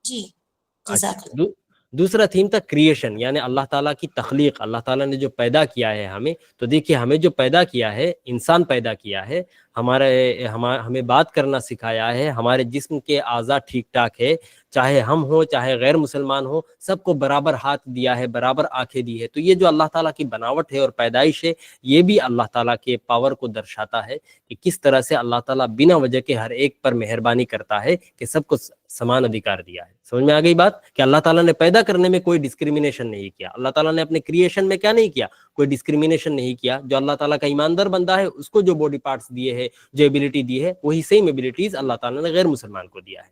جی اچھا، جزاک اللہ. دوسرا تھیم تھا کریشن، یعنی اللہ تعالیٰ کی تخلیق. اللہ تعالیٰ نے جو پیدا کیا ہے ہمیں، تو دیکھیے ہمیں جو پیدا کیا ہے، انسان پیدا کیا ہے، ہمیں بات کرنا سکھایا ہے، ہمارے جسم کے اعضاء ٹھیک ٹھاک ہے، چاہے ہم ہوں چاہے غیر مسلمان ہوں، سب کو برابر ہاتھ دیا ہے، برابر آنکھیں دی ہے. تو یہ جو اللہ تعالیٰ کی بناوٹ ہے اور پیدائش ہے، یہ بھی اللہ تعالیٰ کے پاور کو درشاتا ہے کہ کس طرح سے اللہ تعالیٰ بنا وجہ کے ہر ایک پر مہربانی کرتا ہے کہ سب کو سمان ادھیکار دیا ہے. سمجھ میں آ گئی بات؟ کہ اللہ تعالیٰ نے پیدا کرنے میں کوئی ڈسکریمنیشن نہیں کیا. اللہ تعالیٰ نے اپنے کریشن میں کیا نہیں کیا؟ کوئی ڈسکریمنیشن نہیں کیا. جو اللہ تعالیٰ کا ایماندار بندہ ہے اس کو جو باڈی پارٹس دیے ہیں، جو ایبلٹی دی ہے، وہی سیم ایبلٹیز اللہ تعالیٰ نے غیر مسلمان کو دیا ہے.